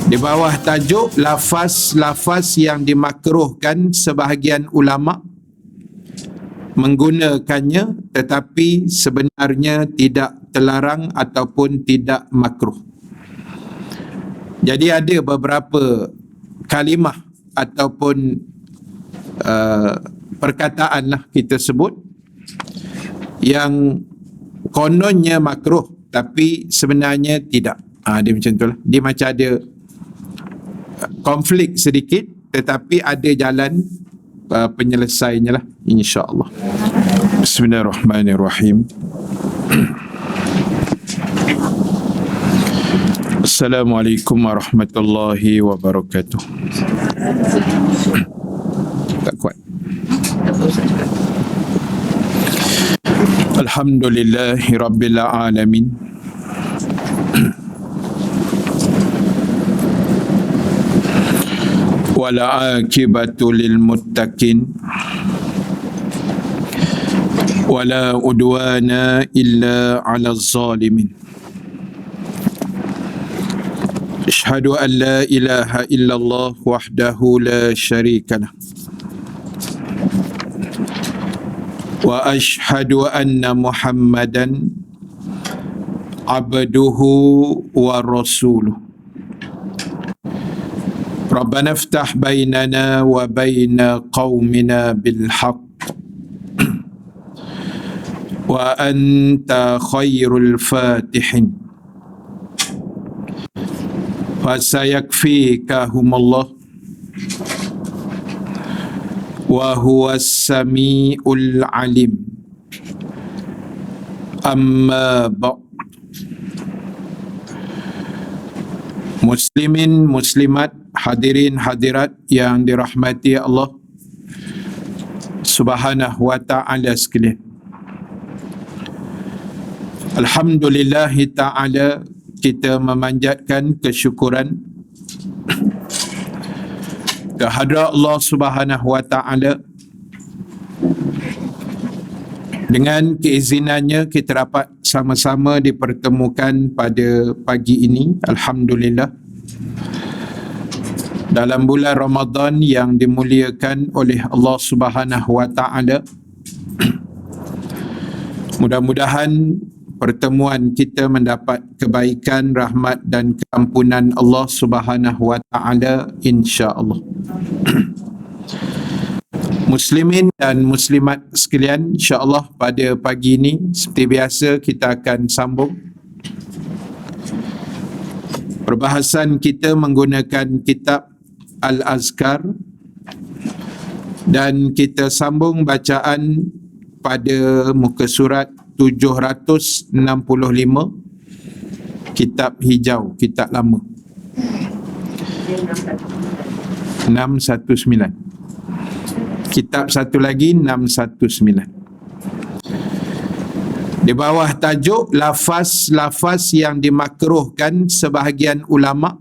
Di bawah tajuk lafaz-lafaz yang dimakruhkan, sebahagian ulama menggunakannya tetapi sebenarnya tidak terlarang ataupun tidak makruh. Jadi ada beberapa kalimah ataupun perkataan lah kita sebut yang kononnya makruh tapi sebenarnya tidak. Dia macam tu lah. Dia macam ada konflik sedikit tetapi ada jalan penyelesaiannya lah, insya-Allah. Bismillahirrahmanirrahim. Assalamualaikum warahmatullahi wabarakatuh. Tak kuat. Alhamdulillahi rabbil alamin. Wala akibatu lil muttaqin wala udwana illa 'alal zalimin. Asyhadu an la ilaha illallah wahdahu la syarika lah. Wa asyhadu anna Muhammadan abduhu wa rasuluh. Rabbana iftah bainana wa baina qaumina bil haqq wa anta khairul fatihin. Fasayakfikahumullah wa huwas samiul alim. Amma ba'd. Muslimin, muslimat, hadirin, hadirat yang dirahmati Allah Subhanahu wa ta'ala sekalian. Alhamdulillahi ta'ala, kita memanjatkan kesyukuran kehadrat Allah Subhanahu wa ta'ala. Dengan keizinannya kita dapat sama-sama dipertemukan pada pagi ini, alhamdulillah, dalam bulan Ramadan yang dimuliakan oleh Allah Subhanahu wa ta'ala. Mudah-mudahan pertemuan kita mendapat kebaikan, rahmat dan keampunan Allah Subhanahu wa ta'ala, insya-Allah. Muslimin dan muslimat sekalian, insya-Allah pada pagi ini seperti biasa kita akan sambung perbahasan kita menggunakan kitab Al-Azkar, dan kita sambung bacaan pada muka surat 765, kitab hijau, kitab lama 619. Kitab satu lagi 619. Di bawah tajuk lafaz-lafaz yang dimakruhkan, sebahagian ulama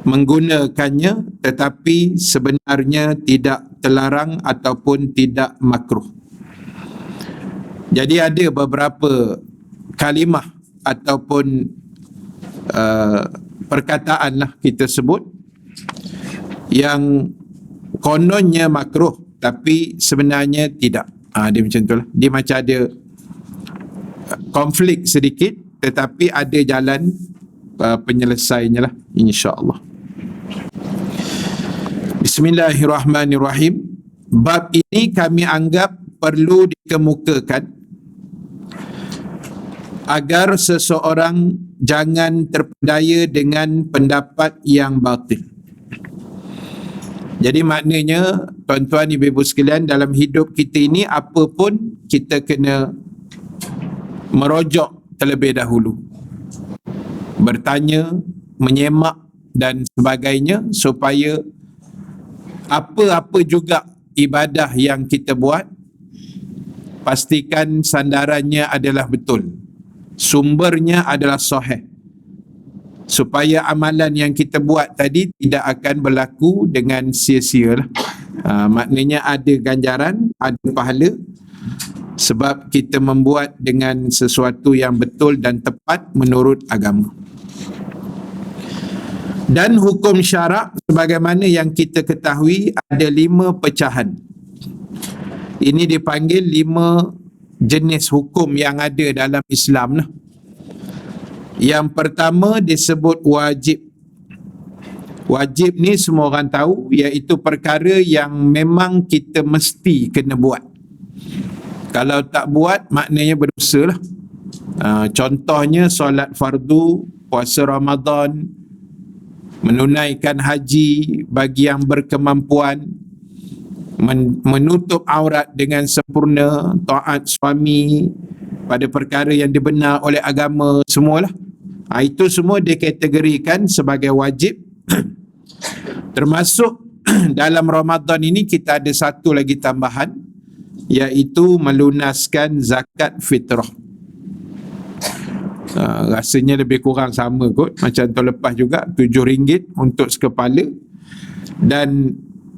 menggunakannya tetapi sebenarnya tidak terlarang ataupun tidak makruh. Jadi ada beberapa kalimah ataupun perkataan lah kita sebut yang kononnya makruh tapi sebenarnya tidak. Dia macam tu lah. Dia macam ada konflik sedikit tetapi ada jalan penyelesaiannya lah, insya-Allah. Bismillahirrahmanirrahim. Bab ini kami anggap perlu dikemukakan agar seseorang jangan terpedaya dengan pendapat yang batil. Jadi maknanya, tuan-tuan ibu-ibu sekalian, dalam hidup kita ini apa pun kita kena merojok terlebih dahulu, bertanya, menyemak dan sebagainya, supaya apa-apa juga ibadah yang kita buat, pastikan sandarannya adalah betul, sumbernya adalah sahih, supaya amalan yang kita buat tadi tidak akan berlaku dengan sia-sia lah. Maknanya ada ganjaran, ada pahala, sebab kita membuat dengan sesuatu yang betul dan tepat menurut agama. Dan hukum syarak sebagaimana yang kita ketahui ada 5 pecahan. Ini dipanggil 5 jenis hukum yang ada dalam Islam lah. Yang pertama disebut wajib. Wajib ni semua orang tahu, iaitu perkara yang memang kita mesti kena buat. Kalau tak buat maknanya berdosa lah. Contohnya solat fardu, puasa Ramadan, menunaikan haji bagi yang berkemampuan, menutup aurat dengan sempurna, taat suami pada perkara yang dibenar oleh agama, semualah. Itu semua dikategorikan sebagai wajib. Termasuk dalam Ramadan ini kita ada satu lagi tambahan, iaitu melunaskan zakat fitrah. Rasanya lebih kurang sama kot macam tahun lepas juga, RM7 untuk sekepala, dan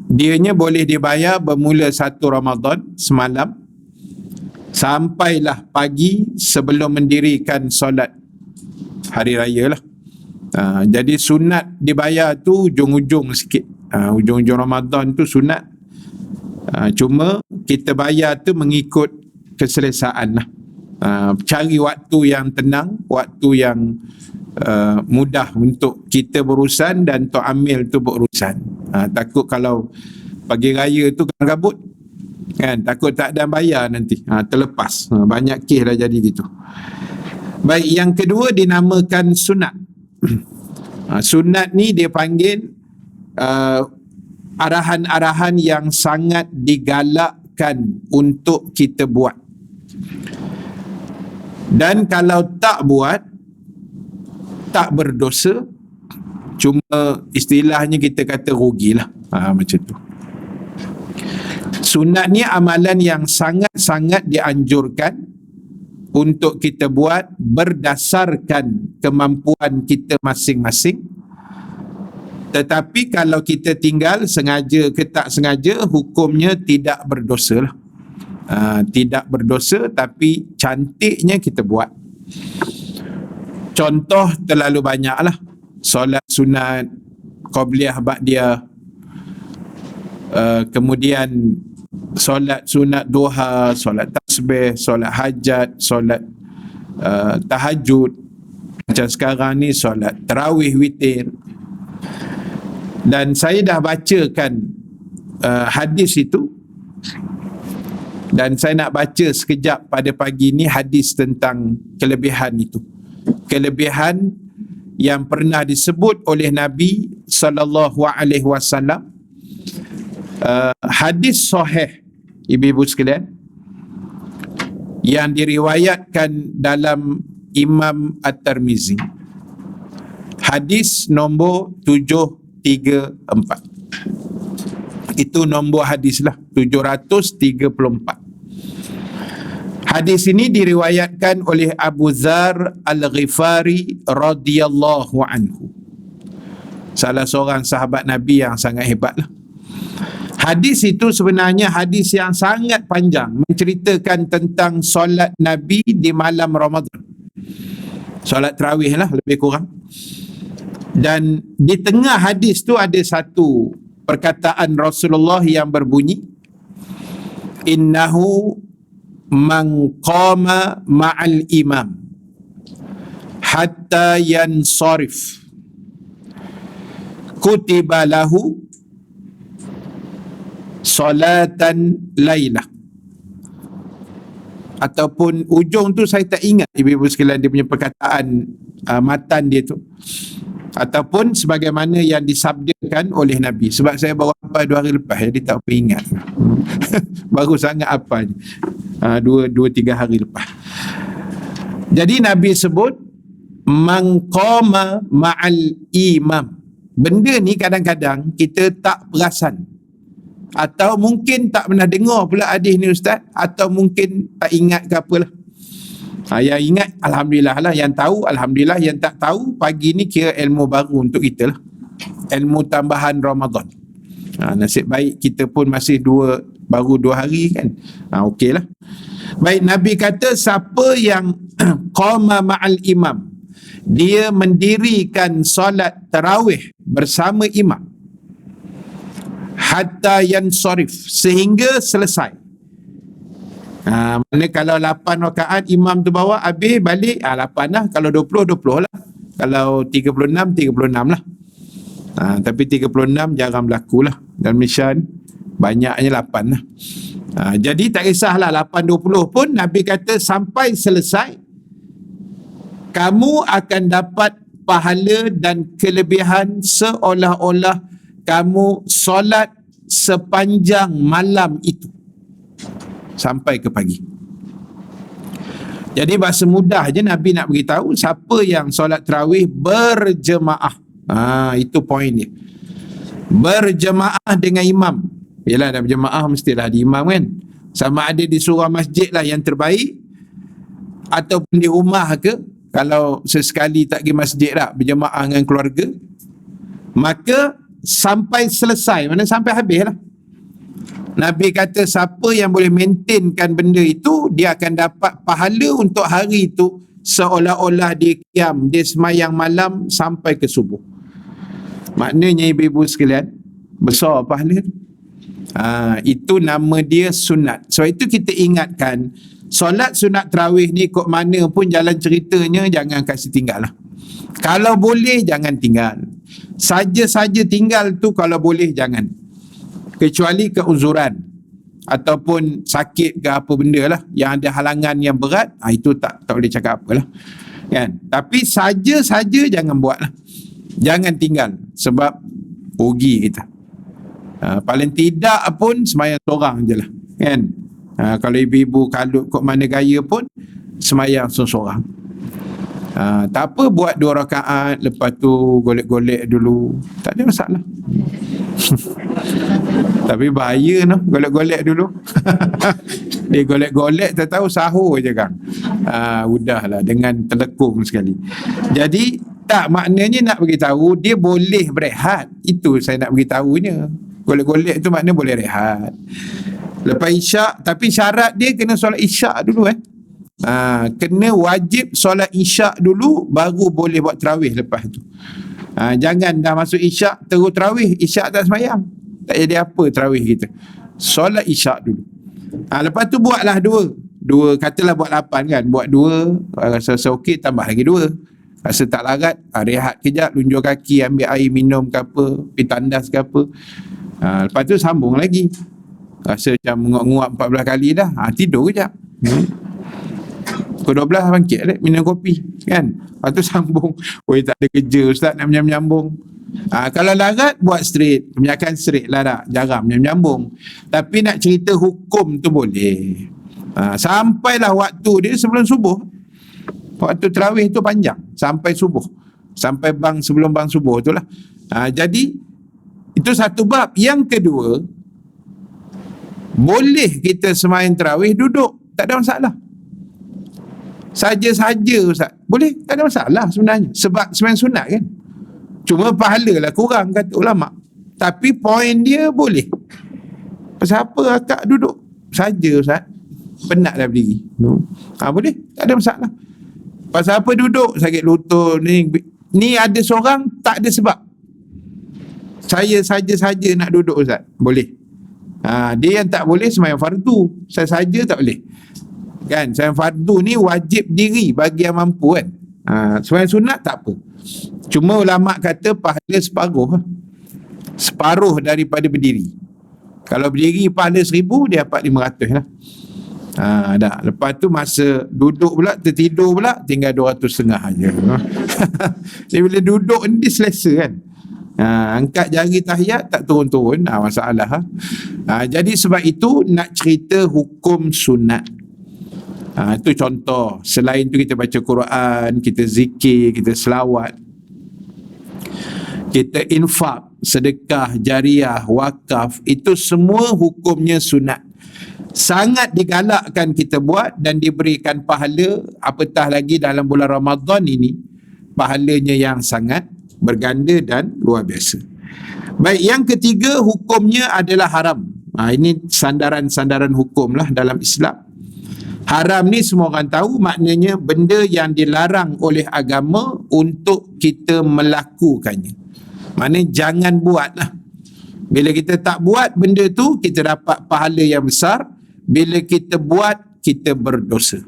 dianya boleh dibayar bermula 1 Ramadan semalam sampailah pagi sebelum mendirikan solat hari raya lah. Jadi sunat dibayar tu ujung-ujung sikit, ujung-ujung Ramadan tu sunat. Cuma kita bayar tu mengikut keselesaan lah. Cari waktu yang tenang, waktu yang mudah untuk kita berurusan dan Tok Amil tu berurusan. Takut kalau pagi raya tu kan gabut kan, takut tak ada bayar nanti, terlepas. Banyak kes dah jadi gitu. Baik, yang kedua dinamakan sunat. Sunat ni dia panggil arahan-arahan yang sangat digalakkan untuk kita buat. Dan kalau tak buat, tak berdosa, cuma istilahnya kita kata rugilah. Macam tu. Sunat ni amalan yang sangat-sangat dianjurkan untuk kita buat berdasarkan kemampuan kita masing-masing. Tetapi kalau kita tinggal sengaja ke tak sengaja, hukumnya tidak berdosa lah. Tidak berdosa, tapi cantiknya kita buat. Contoh terlalu banyak lah. Solat sunat, qabliyah ba'diyah, kemudian solat sunat duha, solat tasbih, solat hajat, solat tahajud. Macam sekarang ni solat tarawih, witir. Dan saya dah bacakan hadis itu, dan saya nak baca sekejap pada pagi ni hadis tentang kelebihan itu. Kelebihan yang pernah disebut oleh Nabi SAW. Hadis sahih, ibu-ibu sekalian, yang diriwayatkan dalam Imam At-Tirmizi. Hadis nombor 734. Itu nombor hadis lah, 734. Hadis ini diriwayatkan oleh Abu Dzar Al-Ghifari radhiyallahu anhu, salah seorang sahabat Nabi yang sangat hebat lah. Hadis itu sebenarnya hadis yang sangat panjang, menceritakan tentang solat Nabi di malam Ramadan, solat tarawih lah lebih kurang. Dan di tengah hadis tu ada satu perkataan Rasulullah yang berbunyi, innahu man qama ma'al imam hatta yansarif kutiba lahu salatan lailah. Ataupun ujung tu saya tak ingat, ibu-ibu sekalian, dia punya perkataan matan dia tu, ataupun sebagaimana yang disabdakan oleh Nabi. Sebab saya baru apa 2 hari lepas, jadi tak apa ingat. Baru sangat apa ni, 2-3 hari lepas. Jadi Nabi sebut man qama ma'al imam. Benda ni kadang-kadang kita tak perasan, atau mungkin tak pernah dengar pula hadis ni ustaz, atau mungkin tak ingat ke apalah. Yang ingat alhamdulillah lah, yang tahu alhamdulillah, yang tak tahu pagi ni kira ilmu baru untuk kita lah, ilmu tambahan Ramadan. Nasib baik kita pun masih baru 2 hari kan. Okey lah. Baik, Nabi kata siapa yang qama ma'al imam, dia mendirikan solat tarawih bersama imam hatta yansarif, sehingga selesai. Mana kalau 8 rakaat imam tu bawa, habis balik 8 lah. Kalau 20 lah. Kalau 36 lah. Tapi 36 jarang berlaku lah dalam Malaysia ni. Banyaknya 8 lah. Jadi tak kisahlah 8-20 pun, Nabi kata sampai selesai kamu akan dapat pahala dan kelebihan seolah-olah kamu solat sepanjang malam itu sampai ke pagi. Jadi bahasa mudah je Nabi nak beritahu siapa yang solat tarawih berjemaah. Itu poin dia. Berjemaah dengan imam. Yalah, dah berjemaah mestilah di imam kan. Sama ada di surau masjid lah yang terbaik, ataupun di rumah ke. Kalau sesekali tak pergi masjid lah, berjemaah dengan keluarga, maka sampai selesai, mana sampai habis lah. Nabi kata siapa yang boleh maintainkan benda itu, dia akan dapat pahala untuk hari itu seolah-olah dia qiyam, dia semayang malam sampai ke subuh. Maknanya ibu-ibu sekalian, besar pahala tu. Itu nama dia sunat. Sebab itu kita ingatkan, solat sunat tarawih ni kok mana pun jalan ceritanya jangan kasih tinggal lah. Kalau boleh jangan tinggal. Saja-saja tinggal tu kalau boleh jangan. Kecuali keuzuran ataupun sakit ke apa benda lah yang ada halangan yang berat, itu tak boleh cakap apalah kan. Tapi saja-saja jangan buat lah. Jangan tinggal sebab rugi kita. Paling tidak pun semayang seorang je lah kan. Kalau ibu-ibu kalut kok mana gaya pun semayang seorang. Tak apa, buat 2 rakaat, lepas tu golek-golek dulu, tak ada masalah. Tapi bahaya no, golek-golek dulu. Dia golek-golek tak tahu sahur je kan. Udahlah dengan telekung sekali. Jadi tak, maknanya nak beritahu dia boleh berehat. Itu saya nak beritahunya. Golek-golek tu maknanya boleh rehat lepas isyak, tapi syarat dia kena solat isyak dulu kena wajib solat isyak dulu baru boleh buat tarawih lepas tu. Jangan dah masuk isyak terus tarawih, isyak tak semayang, tak jadi apa tarawih kita. Solat isyak dulu, lepas tu buatlah dua, katalah buat 8 kan, buat 2, rasa okey tambah lagi 2, rasa tak larat, rehat kejap, lunjur kaki, ambil air minum ke apa, pergi tandas ke apa. Lepas tu sambung lagi, rasa macam menguap-nguap 14 kali dah, tidur kejap. Pukul 12 bangkit balik, minum kopi kan. Lepas tu sambung. Tak ada kerja ustaz nak menyambung. Kalau larat buat straight, kebanyakan straight lah tak, jarang menyambung. Tapi nak cerita hukum tu boleh. Sampailah waktu dia sebelum subuh. Waktu tarawih tu panjang sampai subuh, sampai sebelum bang subuh tu lah. Jadi itu satu bab. Yang kedua, boleh kita semayang tarawih duduk, tak ada masalah. Saja-saja ustaz, boleh, tak ada masalah sebenarnya, sebab semayang sunat kan. Cuma pahala lah kurang kata ulama'. Tapi poin dia boleh. Pasal apa akak duduk saja ustaz, penat dah berdiri. Boleh, tak ada masalah. Pasal apa duduk, sakit lutut ni ada seorang tak ada sebab, saya saja-saja nak duduk ustaz, boleh. Dia yang tak boleh semayang fardu, saya saja tak boleh kan. Semayang fardu ni wajib diri bagi yang mampu kan. Semayang sunat tak apa, cuma ulama' kata pahala separuh daripada berdiri. Kalau berdiri pahala 1000, dia dapat 500 lah. Dah. Lepas tu masa duduk pula, tertidur pula, tinggal 200 setengah aja. Jadi bila duduk ni dia selesa kan. Angkat jari tahiyat tak turun-turun, masalah. Jadi sebab itu nak cerita hukum sunat. Itu contoh. Selain tu kita baca Quran, kita zikir, kita selawat, kita infak, sedekah, jariah, wakaf, itu semua hukumnya sunat. Sangat digalakkan kita buat dan diberikan pahala, apatah lagi dalam bulan Ramadan ini, pahalanya yang sangat berganda dan luar biasa. Baik, yang ketiga hukumnya adalah haram. Ini sandaran-sandaran hukum lah dalam Islam. Haram ni semua orang tahu, maknanya benda yang dilarang oleh agama untuk kita melakukannya. Maknanya jangan buat lah. Bila kita tak buat benda tu, kita dapat pahala yang besar. Bila kita buat, kita berdosa.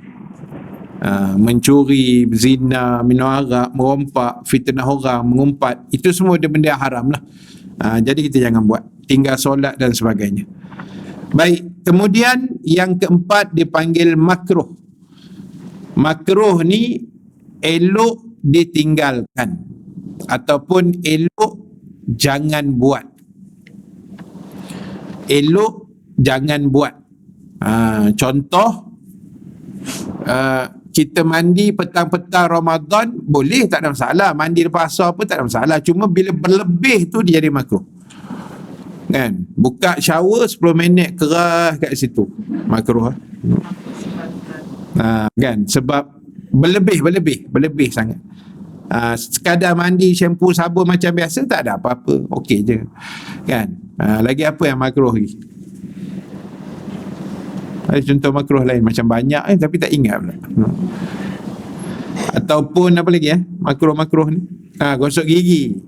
Mencuri, zina, minum arak, merompak, fitnah orang, mengumpat, itu semua benda yang haram lah. Jadi kita jangan buat. Tinggal solat dan sebagainya. Baik, kemudian yang keempat dipanggil makruh. Makruh ni elok ditinggalkan ataupun elok jangan buat. Elok jangan buat. Contoh, kita mandi petang-petang Ramadan boleh, tak ada masalah. Mandi lepas asar pun tak ada masalah. Cuma bila berlebih tu dia jadi makruh. Kan? Buka shower 10 minit keras kat situ, makruh. Kan? Sebab berlebih sangat. Sekadar mandi shampoo sabun macam biasa tak ada apa-apa, okey je. Kan? Lagi apa yang makruh lagi? Ada contoh makruh lain macam banyak tapi tak ingat pula. Ataupun apa lagi makruh ni? Gosok gigi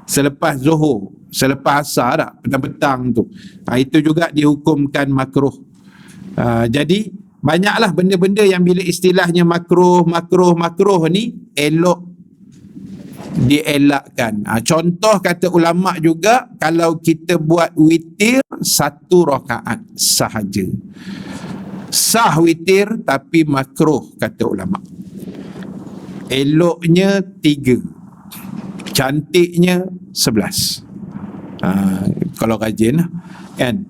selepas zuhur, selepas asar tak, petang-petang tu. Itu juga dihukumkan makruh. Jadi banyaklah benda-benda yang bila istilahnya makruh ni elok dielakkan. Contoh kata ulama juga, kalau kita buat witir 1 rakaat sahaja. Sah witir tapi makruh kata ulama. Eloknya 3, cantiknya 11. Kalau rajin lah, kan.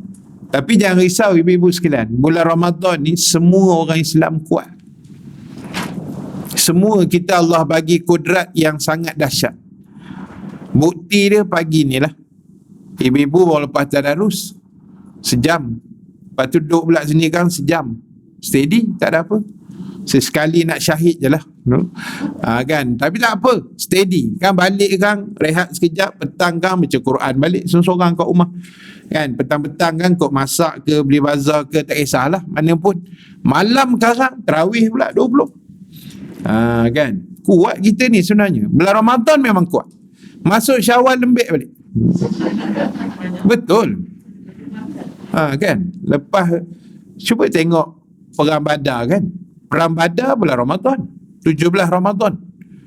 Tapi jangan risau ibu-ibu sekalian, bulan Ramadan ni semua orang Islam kuat. Semua kita Allah bagi kudrat yang sangat dahsyat. Bukti dia pagi ni lah, ibu-ibu baru lepas tadarus sejam, lepas tu duduk pula sini kan sejam, steady, tak ada apa. Sesekali nak syahid je lah, kan. Tapi tak apa, steady kan. Balik kan, rehat sekejap, petang kan baca Quran balik seorang-seorang kat rumah, kan. Petang-petang kan kau masak ke, beli bazar ke, tak kisahlah mana pun. Malam sekarang tarawih pula 20. Kan. Kuat kita ni sebenarnya. Bulan Ramadan memang kuat. Masuk Syawal lembik balik. Betul. Kan. Lepas cuba tengok perang Badar kan. Perang Badar bulan Ramadan, 17 Ramadan.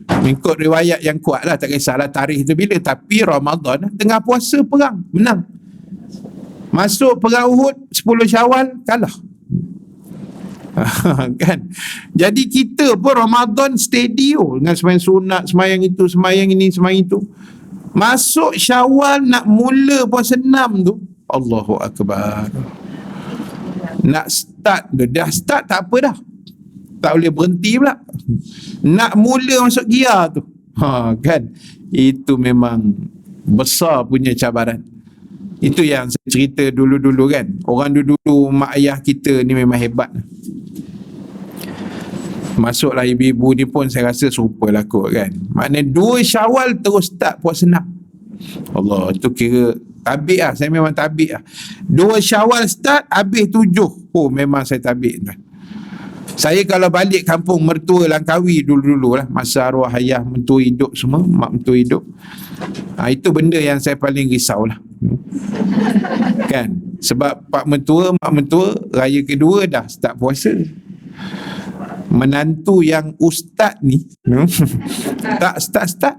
Mengikut riwayat yang kuat lah, tak kisahlah tarikh tu bila, tapi Ramadan tengah puasa perang, menang. Masuk perang Uhud 10 Syawal kalah. Kan. Jadi kita pun Ramadan steady dengan sembahyang sunat, sembahyang itu, sembahyang ini, sembahyang itu. Masuk Syawal nak mula puasa 6 tu, Allahu Akbar. Nak start tu, dah start tak apa dah, tak boleh berhenti pula. Nak mula masuk gear tu, kan. Itu memang besar punya cabaran. Itu yang saya cerita dulu-dulu kan. Orang dulu-dulu, mak ayah kita ni memang hebat. Masuklah ibu-ibu ni pun saya rasa serupa lah kot kan. Maknanya 2 Syawal terus start puasa 6. Allah, itu kira tabik lah. Saya memang tabik lah. 2 Syawal start, habis 7. Oh, memang saya tabik tu. Saya kalau balik kampung mertua Langkawi dulu-dulu lah, masa arwah ayah mentua hidup semua, mak mentua hidup, itu benda yang saya paling risau lah, kan. Sebab pak mentua, mak mentua, raya kedua dah start puasa. Menantu yang ustaz ni tak start.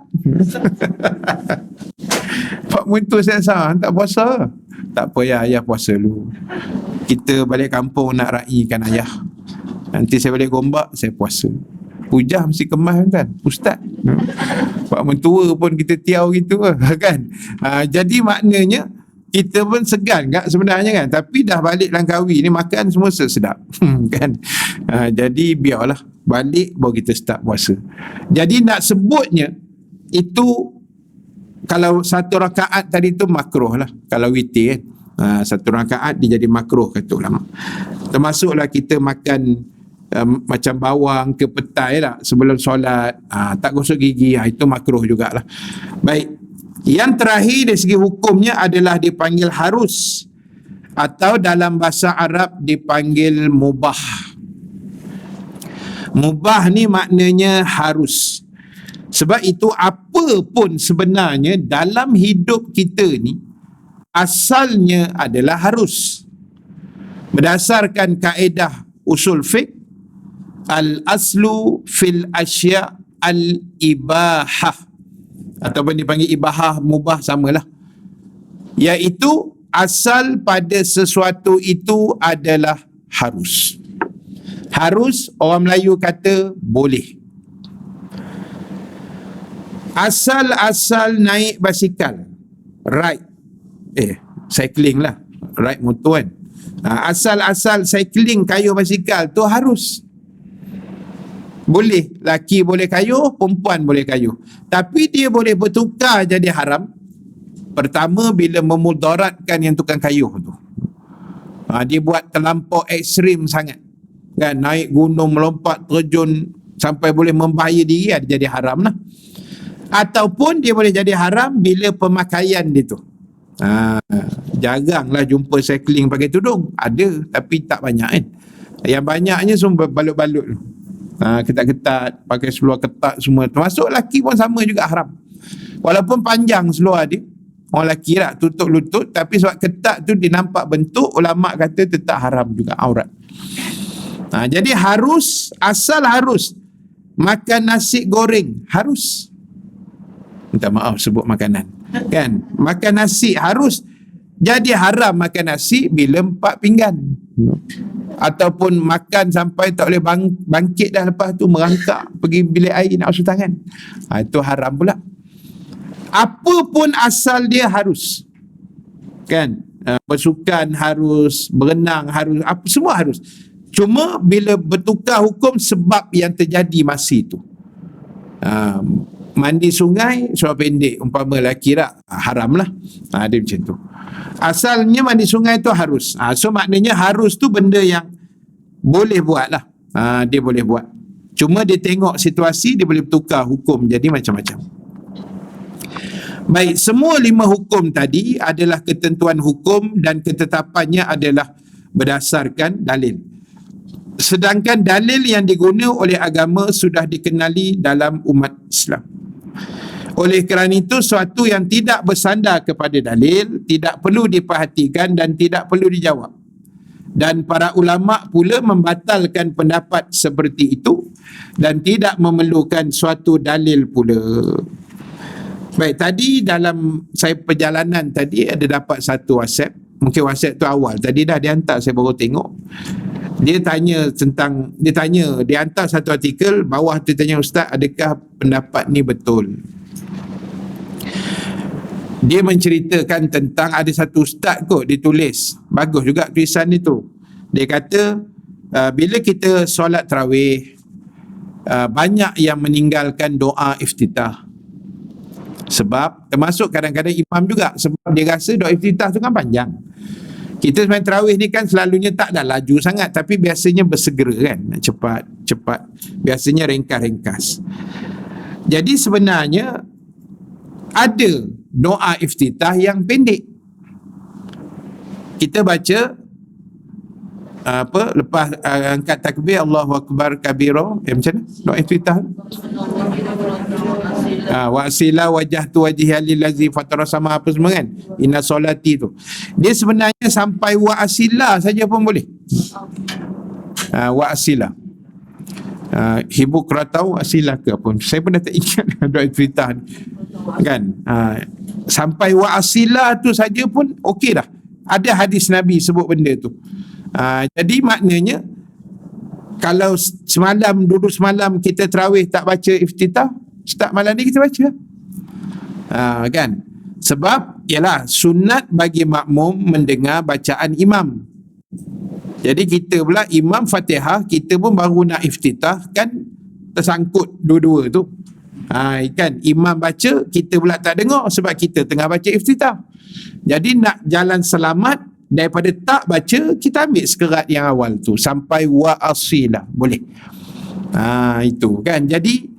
Pak mentua saya tak puasa. Tak apa ya, ayah puasa dulu. Kita balik kampung nak raikan ayah. Nanti saya balik Gombak, saya puasa. Hujah mesti kemas kan, ustaz. Pak mentua pun kita tiaw gitu kan. Jadi maknanya kita pun segan kan sebenarnya kan. Tapi dah balik Langkawi ni makan semua sedap kan. Jadi biarlah balik baru kita start puasa. Jadi nak sebutnya itu, kalau 1 rakaat tadi tu makruh lah. Kalau witir kan, 1 rakaat dia jadi makruh kata ulama. Termasuklah kita makan macam bawang ke petai lah sebelum solat, tak gosok gigi, itu makruh jugalah. Baik, yang terakhir dari segi hukumnya adalah dipanggil harus, atau dalam bahasa Arab dipanggil mubah. Mubah ni maknanya harus. Sebab itu apa pun sebenarnya dalam hidup kita ni asalnya adalah harus. Berdasarkan kaedah usul fiqh, al-aslu fil asya' al-ibahah, ataupun dipanggil ibahah, mubah, samalah. Iaitu asal pada sesuatu itu adalah harus. Harus, orang Melayu kata boleh. Asal-asal naik basikal, ride, cycling lah, ride motor kan. Asal-asal cycling kayuh basikal tu harus. Boleh, laki boleh kayuh, perempuan boleh kayuh. Tapi dia boleh bertukar jadi haram. Pertama, bila memudaratkan yang tukang kayuh tu. Dia buat terlampau ekstrim sangat. Kan, naik gunung, melompat, terjun sampai boleh membahaya diri, dia jadi haram lah. Ataupun dia boleh jadi haram bila pemakaian dia tu. Jaranglah jumpa cycling pakai tudung. Ada, tapi tak banyak kan. Yang banyaknya semua balut-balut. Ketat-ketat, pakai seluar ketat semua. Termasuk lelaki pun sama juga haram. Walaupun panjang seluar dia, orang lelaki lah, tutup lutut, tapi sebab ketat tu dia nampak bentuk, ulama' kata tetap haram juga, aurat. Jadi harus, asal harus. Makan nasi goreng, harus. Minta maaf sebut makanan. Kan? Makan nasi harus. Jadi haram makan nasi bila 4 pinggan. Ataupun makan sampai tak boleh bangkit dah, lepas tu merangkak pergi bilik air nak basuh tangan. Itu haram pula. Apa pun asal dia harus. Kan? Bersukan harus, berenang harus, apa semua harus. Cuma bila bertukar hukum sebab yang terjadi masa itu. Mandi sungai seorang pendek, umpama lelaki tak, haram lah. Dia macam tu. Asalnya mandi sungai tu harus. So maknanya harus tu benda yang boleh buat lah. Dia boleh buat. Cuma dia tengok situasi, dia boleh bertukar hukum jadi macam-macam. Baik, semua 5 hukum tadi adalah ketentuan hukum dan ketetapannya adalah berdasarkan dalil. Sedangkan dalil yang diguna oleh agama sudah dikenali dalam umat Islam. Oleh kerana itu, suatu yang tidak bersandar kepada dalil tidak perlu diperhatikan dan tidak perlu dijawab. Dan para ulama' pula membatalkan pendapat seperti itu dan tidak memerlukan suatu dalil pula. Baik, tadi dalam saya perjalanan tadi ada dapat satu WhatsApp. Mungkin WhatsApp tu awal, tadi dah dihantar, saya baru tengok. Dia hantar satu artikel, bawah tu tanya, Ustaz, adakah pendapat ni betul? Dia menceritakan tentang ada satu ustaz kot, dia tulis, bagus juga tulisan dia tu. Dia kata bila kita solat tarawih, banyak yang meninggalkan doa iftitah. Sebab termasuk kadang-kadang imam juga, sebab dia rasa doa iftitah tu kan panjang. Kita sembahyang tarawih ni kan selalunya tak dah laju sangat, tapi biasanya bersegera kan, cepat, biasanya ringkas-ringkas. Jadi sebenarnya ada doa iftitah yang pendek. Kita baca lepas angkat takbir Allahu Akbar kabira, macam mana doa iftitah? Wa asila wajhtu wajhiya lillazi fatara sama apa semua kan, inna solati tu, dia sebenarnya sampai wa asila saja pun boleh. Wa asila, hibuk ratau asila ke apa, saya pun dah tak ingat doa iftitah kan. Sampai wa asila tu saja pun okey dah, ada hadis Nabi sebut benda tu. Jadi maknanya kalau dulu semalam kita tarawih tak baca iftitah, start malam ni kita baca kan. Sebab ialah sunat bagi makmum mendengar bacaan imam. Jadi kita pula imam Fatihah, kita pun baru nak iftitah, kan tersangkut dua-dua tu. Kan imam baca, kita pula tak dengar sebab kita tengah baca iftitah. Jadi nak jalan selamat, daripada tak baca, kita ambil sekerat yang awal tu sampai wa asila, boleh. Itu kan. Jadi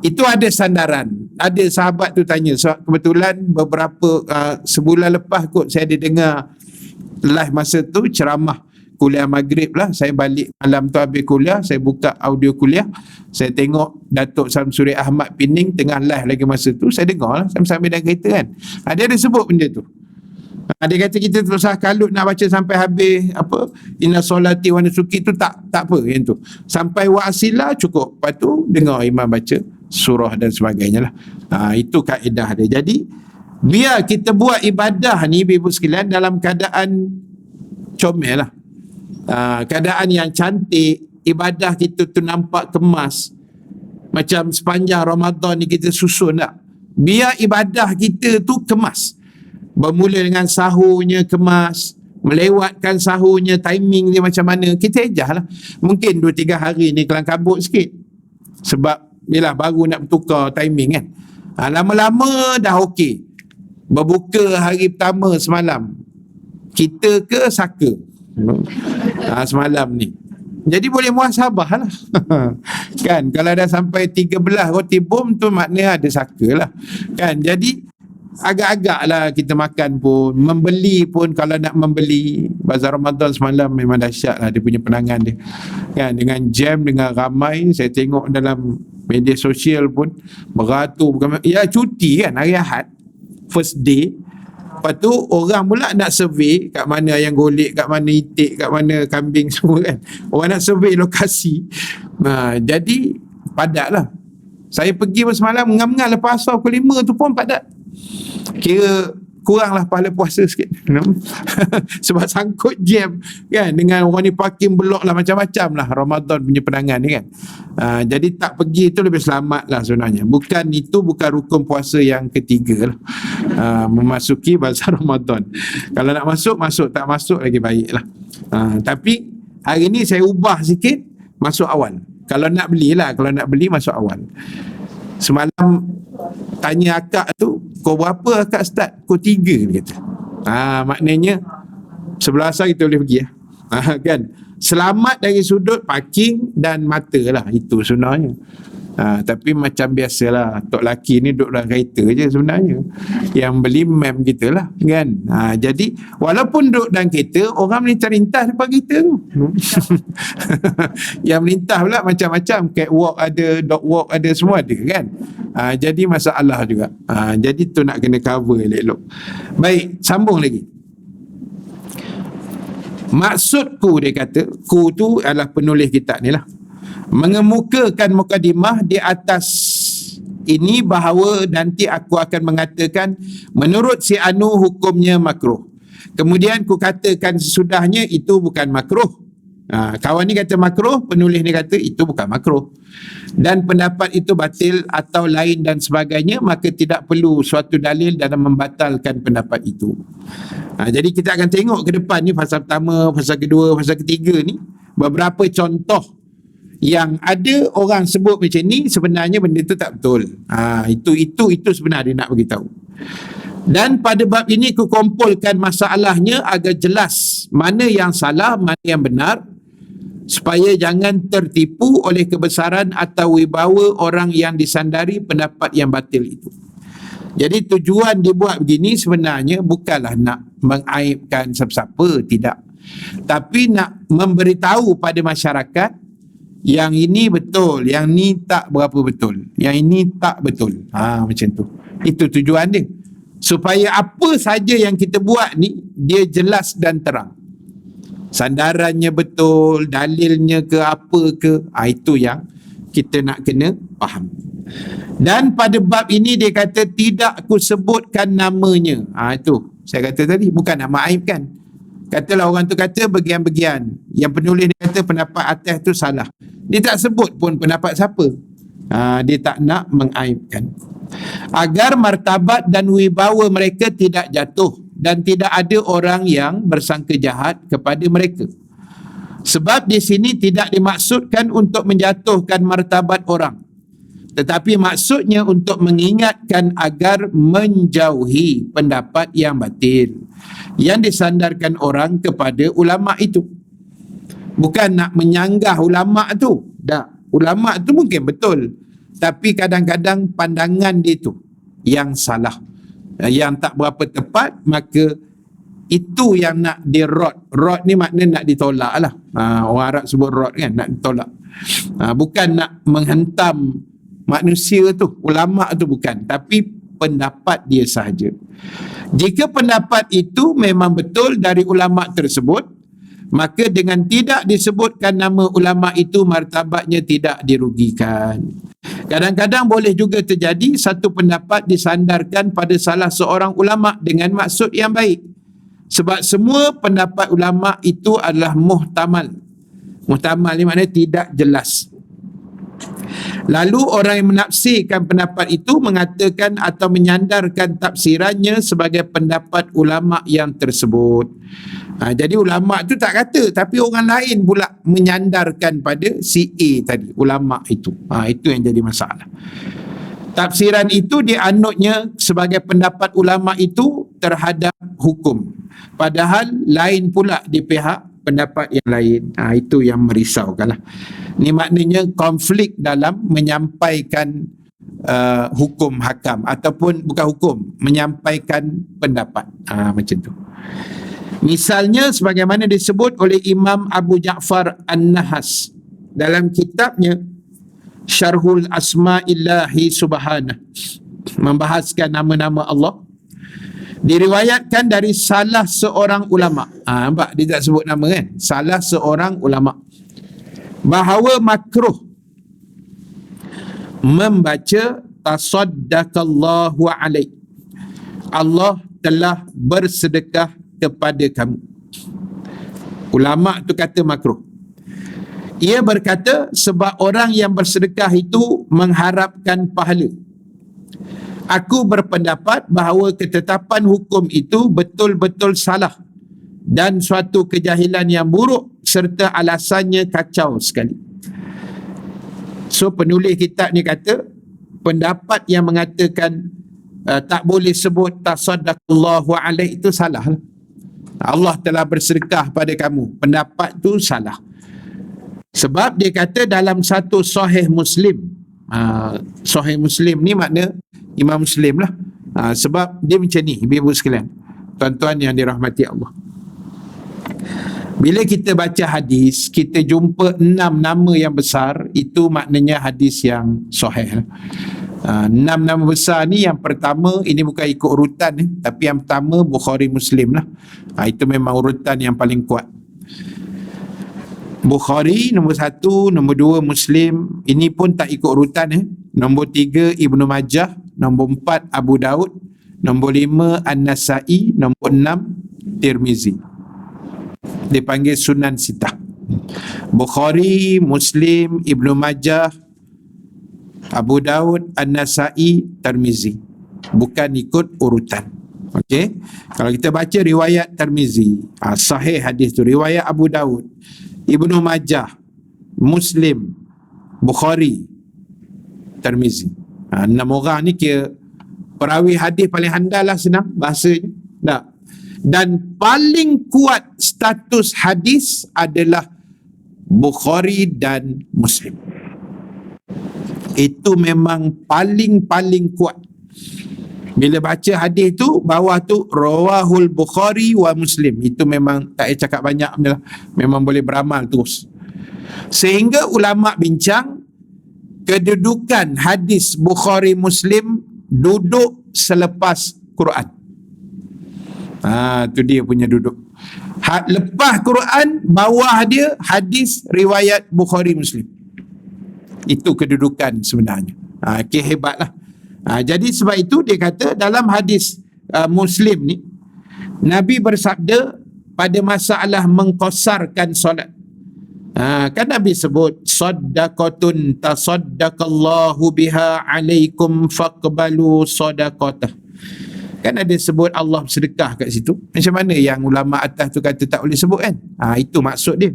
itu ada sandaran. Ada sahabat tu tanya, so, kebetulan beberapa sebulan lepas kot saya ada dengar live masa tu ceramah kuliah maghrib lah, saya balik malam tu habis kuliah, saya buka audio kuliah, saya tengok Datuk Samsuri Ahmad Pening tengah live lagi masa tu, saya dengar lah sambil dalam kereta kan. Dia ada sebut benda tu. Dia kata kita tak usah kalut nak baca sampai habis apa inna solati wa nusuki tu, tak apa yang tu. Sampai wa asila cukup. Lepas tu dengar imam baca surah dan sebagainya lah. Itu kaedah dia. Jadi biar kita buat ibadah ni ibu sekalian dalam keadaan comel lah. Keadaan yang cantik, ibadah kita tu nampak kemas. Macam sepanjang Ramadan ni kita susun tak? Biar ibadah kita tu kemas. Bermula dengan sahurnya kemas, melewatkan sahurnya, timing dia macam mana, kita ejah lah. Mungkin 2-3 hari ni kelang kabut sikit. Sebab bila baru nak bertukar timing kan. Lama-lama dah okey. Berbuka hari pertama semalam. Kita ke Saka? Semalam ni. Jadi boleh muhasabah lah. Kan, kalau dah sampai 13 roti bom tu maknanya ada Saka lah. Kan, jadi agak-agak lah kita makan pun, membeli pun kalau nak membeli. Bazar Ramadan semalam memang dahsyat lah dia punya penangan dia kan, dengan jam, dengan ramai. Saya tengok dalam media sosial pun beratur, ya cuti kan, hari Ahad first day. Lepas tu orang pula nak survey kat mana ayam golek, kat mana itik, kat mana kambing semua kan. Orang nak survey lokasi. Jadi padat lah. Saya pergi semalam mengal-mengal lepas asar pukul 5 tu pun padat. Kira kuranglah pahala puasa sikit. Sebab sangkut jam kan, dengan orang ni parking blok lah, macam-macam lah Ramadan punya penangan ni kan. Jadi tak pergi tu lebih selamat lah sebenarnya. Itu bukan rukun puasa yang ketiga lah, memasuki bazar Ramadan. Kalau nak masuk, tak masuk lagi baik lah. Tapi hari ni saya ubah sikit, masuk awal. Kalau nak beli masuk awal. Semalam tanya akak tu, kau berapa akak start? Kau 3 dia kata. Maknanya 11 kita boleh pergi kan. Selamat dari sudut parking dan mata lah, itu sebenarnya. Tapi macam biasalah, tok laki ni duduk dalam kereta je sebenarnya. Yang beli mem kita lah kan. Jadi walaupun duduk dalam kereta, orang melintas-lintas depan kita tu. Yang melintas pula macam-macam, catwalk ada, dog walk ada, semua ada kan. Jadi masalah juga. Jadi tu nak kena cover elok-elok. Baik, sambung lagi. Maksudku, dia kata, ku tu adalah penulis kitab ni lah, mengemukakan mukadimah di atas ini bahawa nanti aku akan mengatakan menurut si Anu hukumnya makruh. Kemudian ku katakan sesudahnya itu bukan makruh. Kawan ni kata makruh, penulis ni kata itu bukan makruh. Dan pendapat itu batil atau lain dan sebagainya, maka tidak perlu suatu dalil dalam membatalkan pendapat itu. Jadi kita akan tengok ke depan ni, fasa pertama, fasa kedua, fasa ketiga ni, beberapa contoh yang ada orang sebut macam ni, sebenarnya benda tu tak betul. Itu sebenarnya nak beritahu. Dan pada bab ini aku kumpulkan masalahnya agar jelas mana yang salah, mana yang benar, supaya jangan tertipu oleh kebesaran atau wibawa orang yang disandari pendapat yang batil itu. Jadi tujuan dibuat begini sebenarnya bukanlah nak mengaibkan siapa-siapa, tidak. Tapi nak memberitahu pada masyarakat yang ini betul, yang ni tak berapa betul, yang ini tak betul. Macam tu. Itu tujuan dia. Supaya apa saja yang kita buat ni, dia jelas dan terang. Sandarannya betul, dalilnya ke apa ke, itu yang kita nak kena faham. Dan pada bab ini dia kata tidak aku sebutkan namanya. Itu saya kata tadi, bukan nak mengaibkan. Katalah orang tu kata bagian-bagian, yang penulis dia kata pendapat atas tu salah, dia tak sebut pun pendapat siapa. Dia tak nak mengaibkan, agar martabat dan wibawa mereka tidak jatuh dan tidak ada orang yang bersangka jahat kepada mereka. Sebab di sini tidak dimaksudkan untuk menjatuhkan martabat orang, tetapi maksudnya untuk mengingatkan agar menjauhi pendapat yang batil yang disandarkan orang kepada ulama itu. Bukan nak menyanggah ulama tu. Ulama tu mungkin betul, tapi kadang-kadang pandangan dia tu yang salah, yang tak berapa tepat, maka Itu yang nak dirod. Rod ni makna nak ditolak lah. Orang Arab sebut rod kan, nak ditolak. Bukan nak menghentam manusia tu, ulama tu bukan, tapi pendapat dia sahaja. Jika pendapat itu memang betul dari ulama tersebut, maka dengan tidak disebutkan nama ulama itu, martabatnya tidak dirugikan. Kadang-kadang boleh juga terjadi satu pendapat disandarkan pada salah seorang ulama dengan maksud yang baik. Sebab semua pendapat ulama itu adalah muhtamal. Muhtamal ni maknanya tidak jelas. Lalu orang yang menafsirkan pendapat itu mengatakan atau menyandarkan tafsirannya sebagai pendapat ulama yang tersebut. Jadi ulama tu tak kata, tapi orang lain pula menyandarkan pada si A tadi, ulama itu. Itu yang jadi masalah. Tafsiran itu dianutnya sebagai pendapat ulama itu terhadap hukum. Padahal lain pula di pihak pendapat yang lain. Itu yang merisaukan lah. Ini maknanya konflik dalam menyampaikan hukum hakam, ataupun bukan hukum, menyampaikan pendapat. Macam tu. Misalnya sebagaimana disebut oleh Imam Abu Ja'far An-Nahas dalam kitabnya Syarhul Asma'illahi Subhanah, membahaskan nama-nama Allah. Diriwayatkan dari salah seorang ulama. Nampak dia tak sebut nama kan? Salah seorang ulama, bahawa makruh membaca tasaddaqallahu alaik, Allah telah bersedekah kepada kamu. Ulama tu kata makruh. Ia berkata sebab orang yang bersedekah itu mengharapkan pahala. Aku berpendapat bahawa ketetapan hukum itu betul-betul salah dan suatu kejahilan yang buruk serta alasannya kacau sekali. So penulis kitab ni kata pendapat yang mengatakan tak boleh sebut tasaddaqallahu alaik itu salah. Allah telah bersedekah pada kamu, pendapat tu salah. Sebab dia kata dalam satu Sahih Muslim, Sahih Muslim ni makna Imam Muslim lah. Sebab dia macam ni, ibu-ibu sekalian, tuan-tuan yang dirahmati Allah. Bila kita baca hadis, kita jumpa 6 nama yang besar, itu maknanya hadis yang sahih. 6 nama besar ni, yang pertama, ini bukan ikut urutan, tapi yang pertama Bukhari Muslim lah. Itu memang urutan yang paling kuat. Bukhari nombor 1, nombor 2 Muslim, ini pun tak ikut urutan. Nombor 3 Ibnu Majah, nombor 4 Abu Daud, nombor 5 An-Nasai, nombor 6 Tirmizi. Dipanggil Sunan Sitah. Bukhari, Muslim, Ibnu Majah, Abu Daud, An-Nasai, Tirmizi. Bukan ikut urutan. Okey. Kalau kita baca riwayat Tirmizi, sahih hadis tu, riwayat Abu Daud, Ibnu Majah, Muslim, Bukhari, Tirmizi. 6 orang ni kira perawi hadis paling handal lah, senang bahasanya. Tak. Dan paling kuat status hadis adalah Bukhari dan Muslim. Itu memang paling kuat. Bila baca hadis tu, bawah tu rawahul Bukhari wa Muslim. Itu memang tak payah cakap banyak lah. Memang boleh beramal terus. Sehingga ulama bincang kedudukan hadis Bukhari Muslim duduk selepas Quran. Tu dia punya duduk. Lepas Quran, bawah dia hadis riwayat Bukhari Muslim. Itu kedudukan sebenarnya. Hebatlah. Jadi sebab itu dia kata dalam hadis Muslim ni, Nabi bersabda pada masalah mengqasarkan solat. Kan Nabi sebut saddaqatun tasaddaqallahu biha alaikum faqbalu sadaqatah. Kan ada sebut Allah bersedekah kat situ. Macam mana yang ulama atas tu kata tak boleh sebut kan? Itu maksud dia.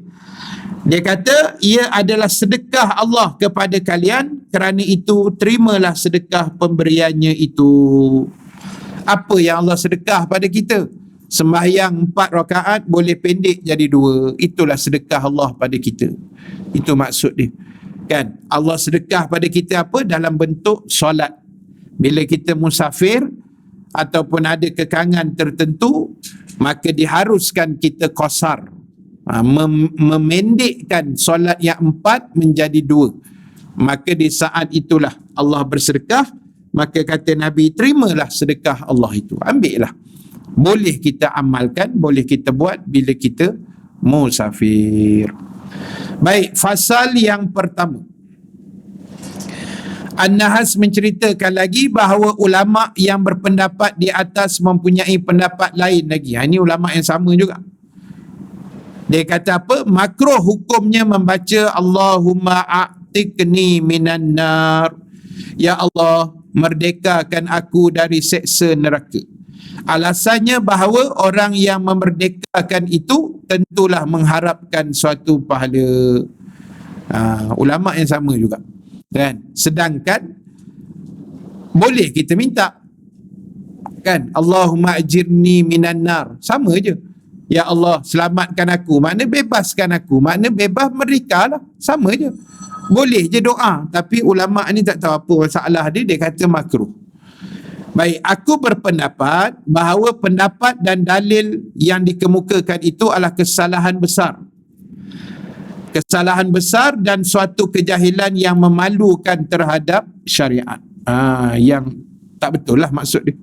Dia kata ia adalah sedekah Allah kepada kalian, kerana itu terimalah sedekah pemberiannya itu. Apa yang Allah sedekah pada kita? Sembahyang 4 rakaat boleh pendek jadi 2. Itulah sedekah Allah pada kita. Itu maksud dia. Kan? Allah sedekah pada kita apa? Dalam bentuk solat. Bila kita musafir ataupun ada kekangan tertentu, maka diharuskan kita qasar, memendekkan solat yang 4 menjadi 2. Maka di saat itulah Allah bersedekah. Maka kata Nabi, terimalah sedekah Allah itu, ambil lah. Boleh kita amalkan, boleh kita buat bila kita musafir. Baik, fasal yang pertama, An-Nahas menceritakan lagi bahawa ulama yang berpendapat di atas mempunyai pendapat lain lagi. Ini ulama yang sama juga. Dia kata apa? Makruh hukumnya membaca Allahumma a'tiqni minan nar. Ya Allah, merdekakan aku dari seksa neraka. Alasannya bahawa orang yang memerdekakan itu tentulah mengharapkan suatu pahala. Ulama yang sama juga. Kan? Sedangkan boleh kita minta, kan, Allahumma ajirni minan nar, sama je. Ya Allah, selamatkan aku, makna bebaskan aku, makna bebas merdeka lah, sama je. Boleh je doa. Tapi ulama ni tak tahu apa masalah dia kata makruh. Baik, aku berpendapat bahawa pendapat dan dalil yang dikemukakan itu adalah kesalahan besar. Kesalahan besar dan suatu kejahilan yang memalukan terhadap syariat. Yang tak betul lah maksud dia.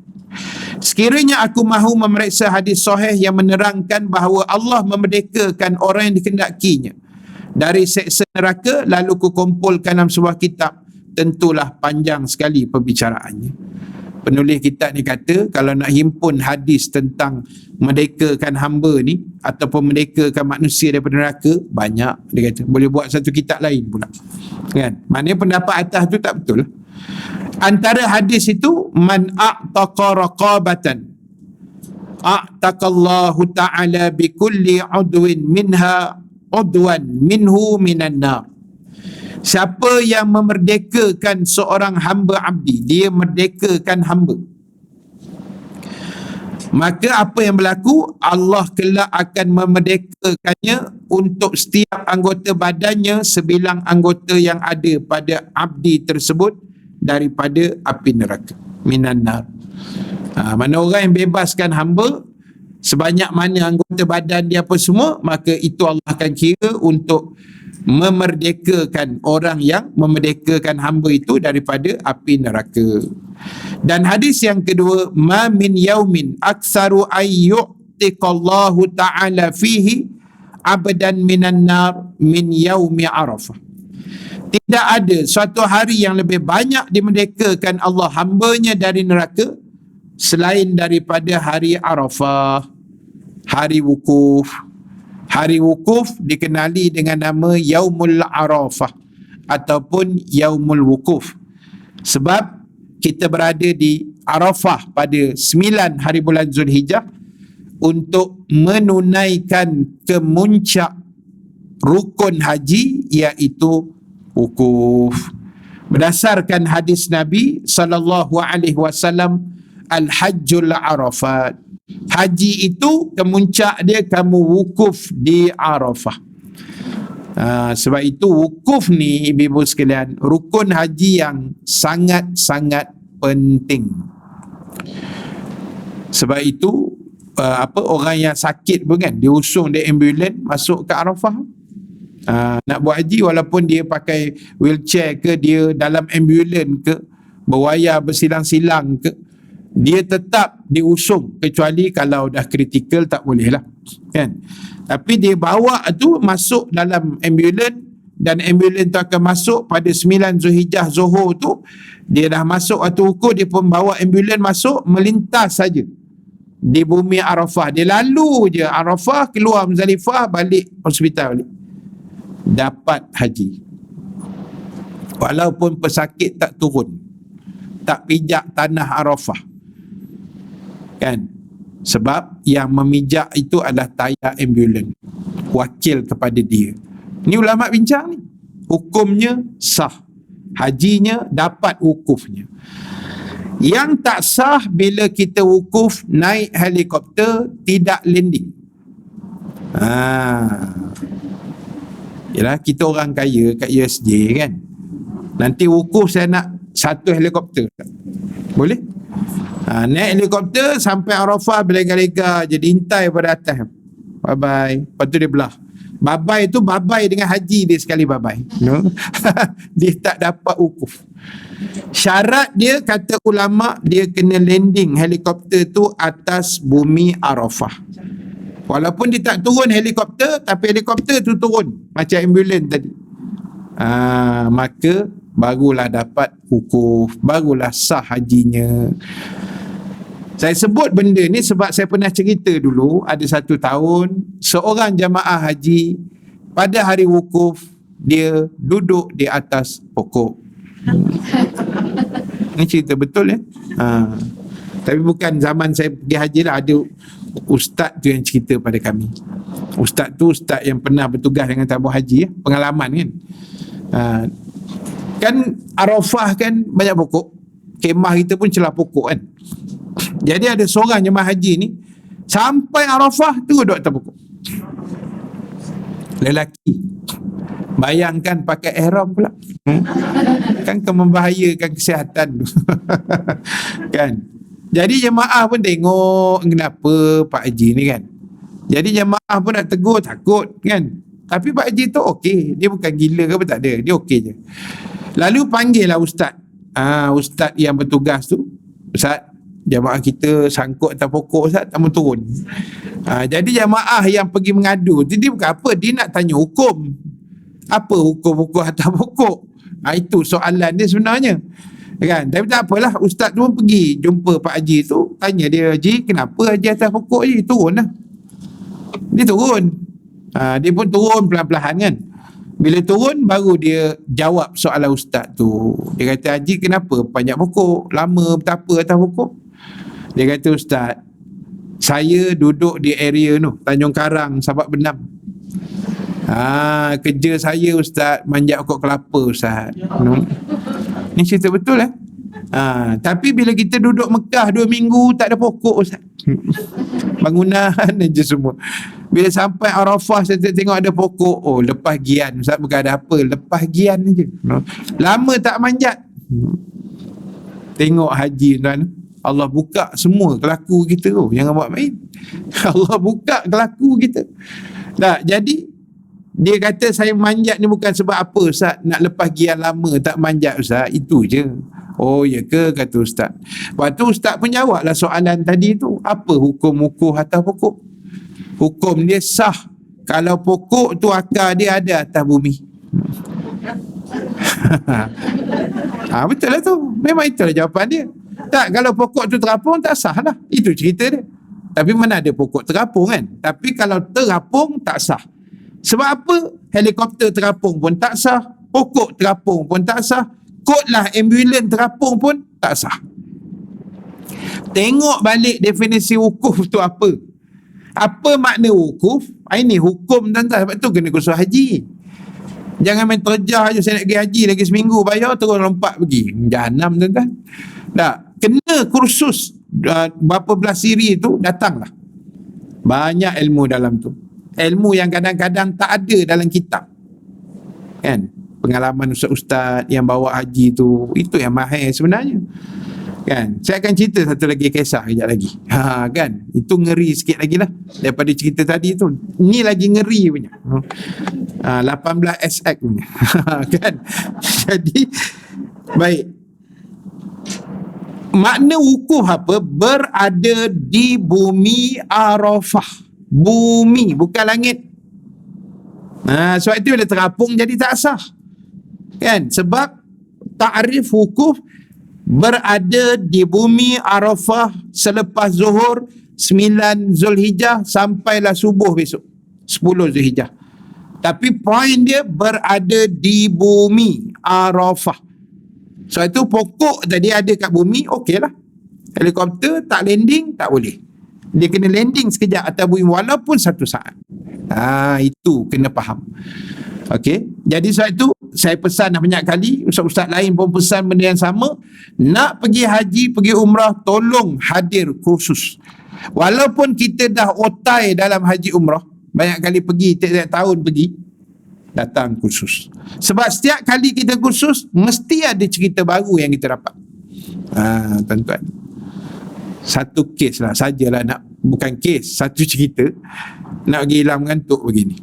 Sekiranya aku mahu memeriksa hadis sahih yang menerangkan bahawa Allah memerdekakan orang yang dikehendakinya dari seksa neraka, lalu kukumpulkan dalam sebuah kitab, tentulah panjang sekali pembicaraannya. Penulis kitab ni kata, kalau nak himpun hadis tentang merdekakan hamba ni ataupun merdekakan manusia daripada neraka, banyak. Dia kata boleh buat satu kitab lain pula, kan? Maknanya pendapat atas tu tak betul. Antara hadis itu, man a'taqa raqabatan a'taqallahu ta'ala bi kulli udwin minha udwan minhu minan nar. Siapa yang memerdekakan seorang hamba abdi, dia merdekakan hamba, maka apa yang berlaku, Allah kelak akan memerdekakannya untuk setiap anggota badannya sebilang anggota yang ada pada abdi tersebut daripada api neraka, minan nar. Mana orang yang bebaskan hamba, sebanyak mana anggota badan dia apa semua, maka itu Allah akan kira untuk memerdekakan orang yang memerdekakan hamba itu daripada api neraka. Dan hadis yang kedua, ma min yaumin aktsaru ayyu'tiqallahu ta'ala fihi abdan minan nar min yaumi Arafah. Tidak ada suatu hari yang lebih banyak dimerdekakan Allah hambanya dari neraka selain daripada hari Arafah, hari wukuf. Hari wukuf dikenali dengan nama Yaumul Arafah ataupun Yaumul Wukuf, sebab kita berada di Arafah pada 9 hari bulan Zulhijjah untuk menunaikan kemuncak rukun haji, iaitu wukuf. Berdasarkan hadis Nabi SAW, Al-Hajjul Arafat, haji itu kemuncak dia kamu wukuf di Arafah. Sebab itu wukuf ni, ibu-ibu sekalian, rukun haji yang sangat-sangat penting. Sebab itu orang yang sakit pun kan, diusung di ambulan masuk ke Arafah. Nak buat haji, walaupun dia pakai wheelchair ke, dia dalam ambulan ke, berwayar bersilang-silang ke, dia tetap diusung, kecuali kalau dah kritikal tak boleh lah, kan. Tapi dia bawa tu masuk dalam ambulan, dan ambulan tu akan masuk pada 9 Zulhijjah Zuhur tu, dia dah masuk waktu ukur, dia pun bawa ambulan masuk, melintas saja di bumi Arafah. Dia lalu je Arafah, keluar Muzdalifah, balik hospital balik, dapat haji. Walaupun pesakit tak turun, tak pijak tanah Arafah, kan. Sebab yang memijak itu adalah tayar ambulan, wakil kepada dia. Ni ulama bincang ni, hukumnya sah, hajinya dapat wukufnya. Yang tak sah bila kita wukuf naik helikopter tidak landing. Yalah, kita orang kaya kat USJ kan, nanti wukuf saya nak satu helikopter, boleh? Naik helikopter sampai Arafah berlega-lega je, diintai pada atas. Bye-bye. Lepas tu dia belah. Babai tu babai dengan haji dia sekali babai. No? Dia tak dapat wukuf. Syarat dia, kata ulama, dia kena landing helikopter tu atas bumi Arafah. Walaupun dia tak turun helikopter, tapi helikopter tu turun macam ambulans tadi. Maka barulah dapat wukuf, barulah sah hajinya. Saya sebut benda ni sebab saya pernah cerita dulu, ada satu tahun seorang jamaah haji pada hari wukuf dia duduk di atas pokok. Ini cerita betul ya. Tapi bukan zaman saya pergi haji lah, ada ustaz tu yang cerita pada kami. Ustaz tu ustaz yang pernah bertugas dengan tabung haji ya, pengalaman kan. Kan Arafah kan banyak pokok, kemah kita pun celah pokok kan. Jadi ada seorang jemaah haji ni sampai Arafah tu duduk atas pokok. Lelaki. Bayangkan pakai ihram pula. Kan membahayakan kesihatan tu. Kan. Jadi jemaah pun tengok kenapa Pak Haji ni kan. Jadi jemaah pun nak tegur, takut kan. Tapi Pak Haji tu okey, dia bukan gila ke apa, tak ada, dia okey je. Lalu panggil lah ustaz. Ustaz yang bertugas tu, ustaz, jamaah kita sangkut atas pokok ustaz, tak mau turun. Jadi jamaah yang pergi mengadu, dia bukan apa, dia nak tanya hukum. Apa hukum-hukum atas pokok? Itu soalan dia sebenarnya. Kan? Tapi tak apalah, ustaz tu pun pergi jumpa Pak Haji tu, tanya dia, Haji, kenapa Haji atas pokok Haji? Turun lah. Dia turun. Dia pun turun pelan-pelan kan. Bila turun baru dia jawab soalan ustaz tu. Dia kata, Haji, kenapa panjat pokok? Lama betapa atas pokok? Dia kata, ustaz, saya duduk di area tu, Tanjung Karang, Sabak Benam. Kerja saya ustaz manjat pokok kelapa ustaz. Ni cerita betul tapi bila kita duduk Mekah 2 minggu tak ada pokok ustaz. Bangunan aja semua. Bila sampai Arafah saya tengok ada pokok, oh lepas gian ustaz, bukan ada apa, lepas gian aja. Lama tak manjat. Tengok haji tuan, Allah buka semua kelaku kita tu, jangan buat main. Allah buka kelaku kita. Jadi dia kata saya manjat ni bukan sebab apa ustaz, nak lepas gian lama tak manjat ustaz, itu je. Oh ya ke, kata ustaz. Lepas tu ustaz pun jawablah soalan tadi tu, apa hukum wukuf atas pokok? Hukum dia sah kalau pokok tu akar dia ada atas bumi. Betul lah tu, memang itulah jawapan dia. Tak, kalau pokok tu terapung tak sah lah, itu cerita dia. Tapi mana ada pokok terapung kan. Tapi kalau terapung tak sah. Sebab apa? Helikopter terapung pun tak sah, pokok terapung pun tak sah, kotlah ambulans terapung pun tak sah. Tengok balik definisi wukuf tu apa. Apa makna wukuf? Ini hukum tuan-tuan, sebab tu kena kursus haji. Jangan main terjah je, saya nak pergi haji lagi seminggu, bayar terus lompat pergi jahanam tuan-tuan. Kena kursus berapa belas siri tu, datanglah. Banyak ilmu dalam tu. Ilmu yang kadang-kadang tak ada dalam kitab. Kan? Pengalaman ustaz-ustaz yang bawa haji tu, itu yang mahir sebenarnya. Kan? Saya akan cerita satu lagi kisah kejap lagi. Kan? Itu ngeri sikit lagi lah daripada cerita tadi tu. Ni lagi ngeri punya. 18 SX punya. Kan? Jadi baik. Makna wukuf apa? Berada di bumi Arafah. Bumi, bukan langit. Sebab itu bila terapung jadi tak sah. Kan? Sebab ta'rif wukuf berada di bumi Arafah selepas zuhur 9 Zulhijjah sampailah subuh besok 10 Zulhijjah. Tapi poin dia berada di bumi Arafah. So itu pokok tadi ada kat bumi, okey lah. Helikopter tak landing, tak boleh. Dia kena landing sekejap atas bumi walaupun 1 saat. Itu kena faham. Okey. Jadi sebab itu saya pesan banyak kali, ustaz-ustaz lain pun pesan benda yang sama. Nak pergi haji, pergi umrah, tolong hadir kursus. Walaupun kita dah otai dalam haji umrah, banyak kali pergi, tiap-tiap tahun pergi, datang kursus. Sebab setiap kali kita kursus, mesti ada cerita baru yang kita dapat. Tuan-tuan. Satu kes lah sajalah, nak bukan kes, satu cerita nak bagi hilang mengantuk begini.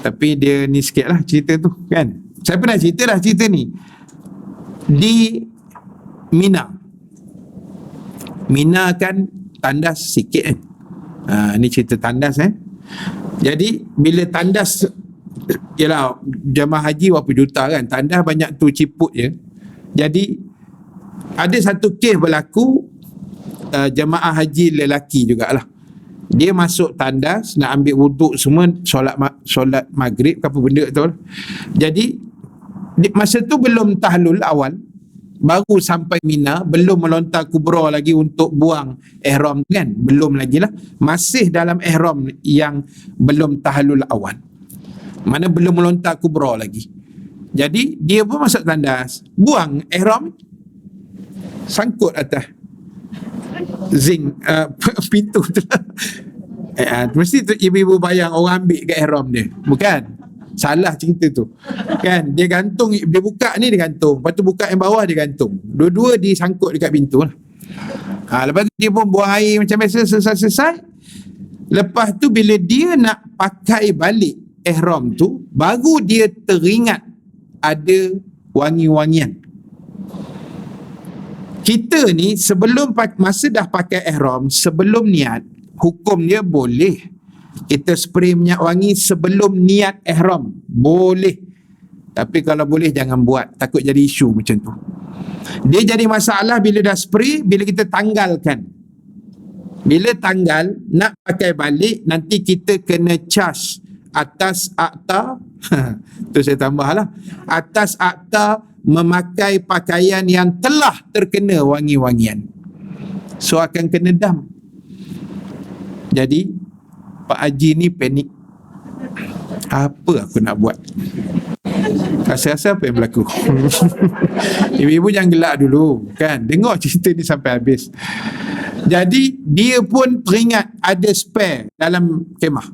Tapi dia ni sikit lah cerita tu kan. Saya pernah cerita lah cerita ni di Mina. Mina kan tandas sikit kan. Ni cerita tandas Jadi bila tandas, yalah jemaah haji berapa juta kan, tandas banyak tu ciput je. Jadi ada satu kes berlaku, jemaah haji lelaki jugalah. Dia masuk tandas nak ambil wuduk semua, solat maghrib ke apa benda tu lah. Jadi masa tu belum tahlul awal, baru sampai Mina, belum melontar kubra lagi untuk buang ihram kan, belum lagi lah, masih dalam ihram yang belum tahlul awal, mana belum melontar kubra lagi. Jadi dia pun masuk tandas, buang ihram, sangkut atas zinc pintu tu lah. Mesti tu ibu-ibu bayang orang ambil kat ihram dia, bukan? Salah cerita tu kan. Dia gantung, dia buka ni dia gantung, lepas tu buka yang bawah dia gantung, dua-dua disangkut dekat pintu lah. Lepas tu dia pun buang air macam biasa, selesai. Lepas tu bila dia nak pakai balik ihram tu, baru dia teringat ada wangi-wangian. Kita ni sebelum masa dah pakai ihram, sebelum niat, hukum dia boleh kita spray minyak wangi sebelum niat ihram, boleh. Tapi kalau boleh jangan buat, takut jadi isu macam tu. Dia jadi masalah bila dah spray, bila kita tanggalkan. Bila tanggal nak pakai balik, nanti kita kena charge atas akta tu saya tambahlah, atas akta memakai pakaian yang telah terkena wangi-wangian. So akan kena dam. Jadi Pak Haji ni panik. Apa aku nak buat? Rasa-rasa apa yang berlaku? Ibu-ibu jangan gelak dulu kan, dengar cerita ni sampai habis. Jadi dia pun teringat ada spare dalam kemah.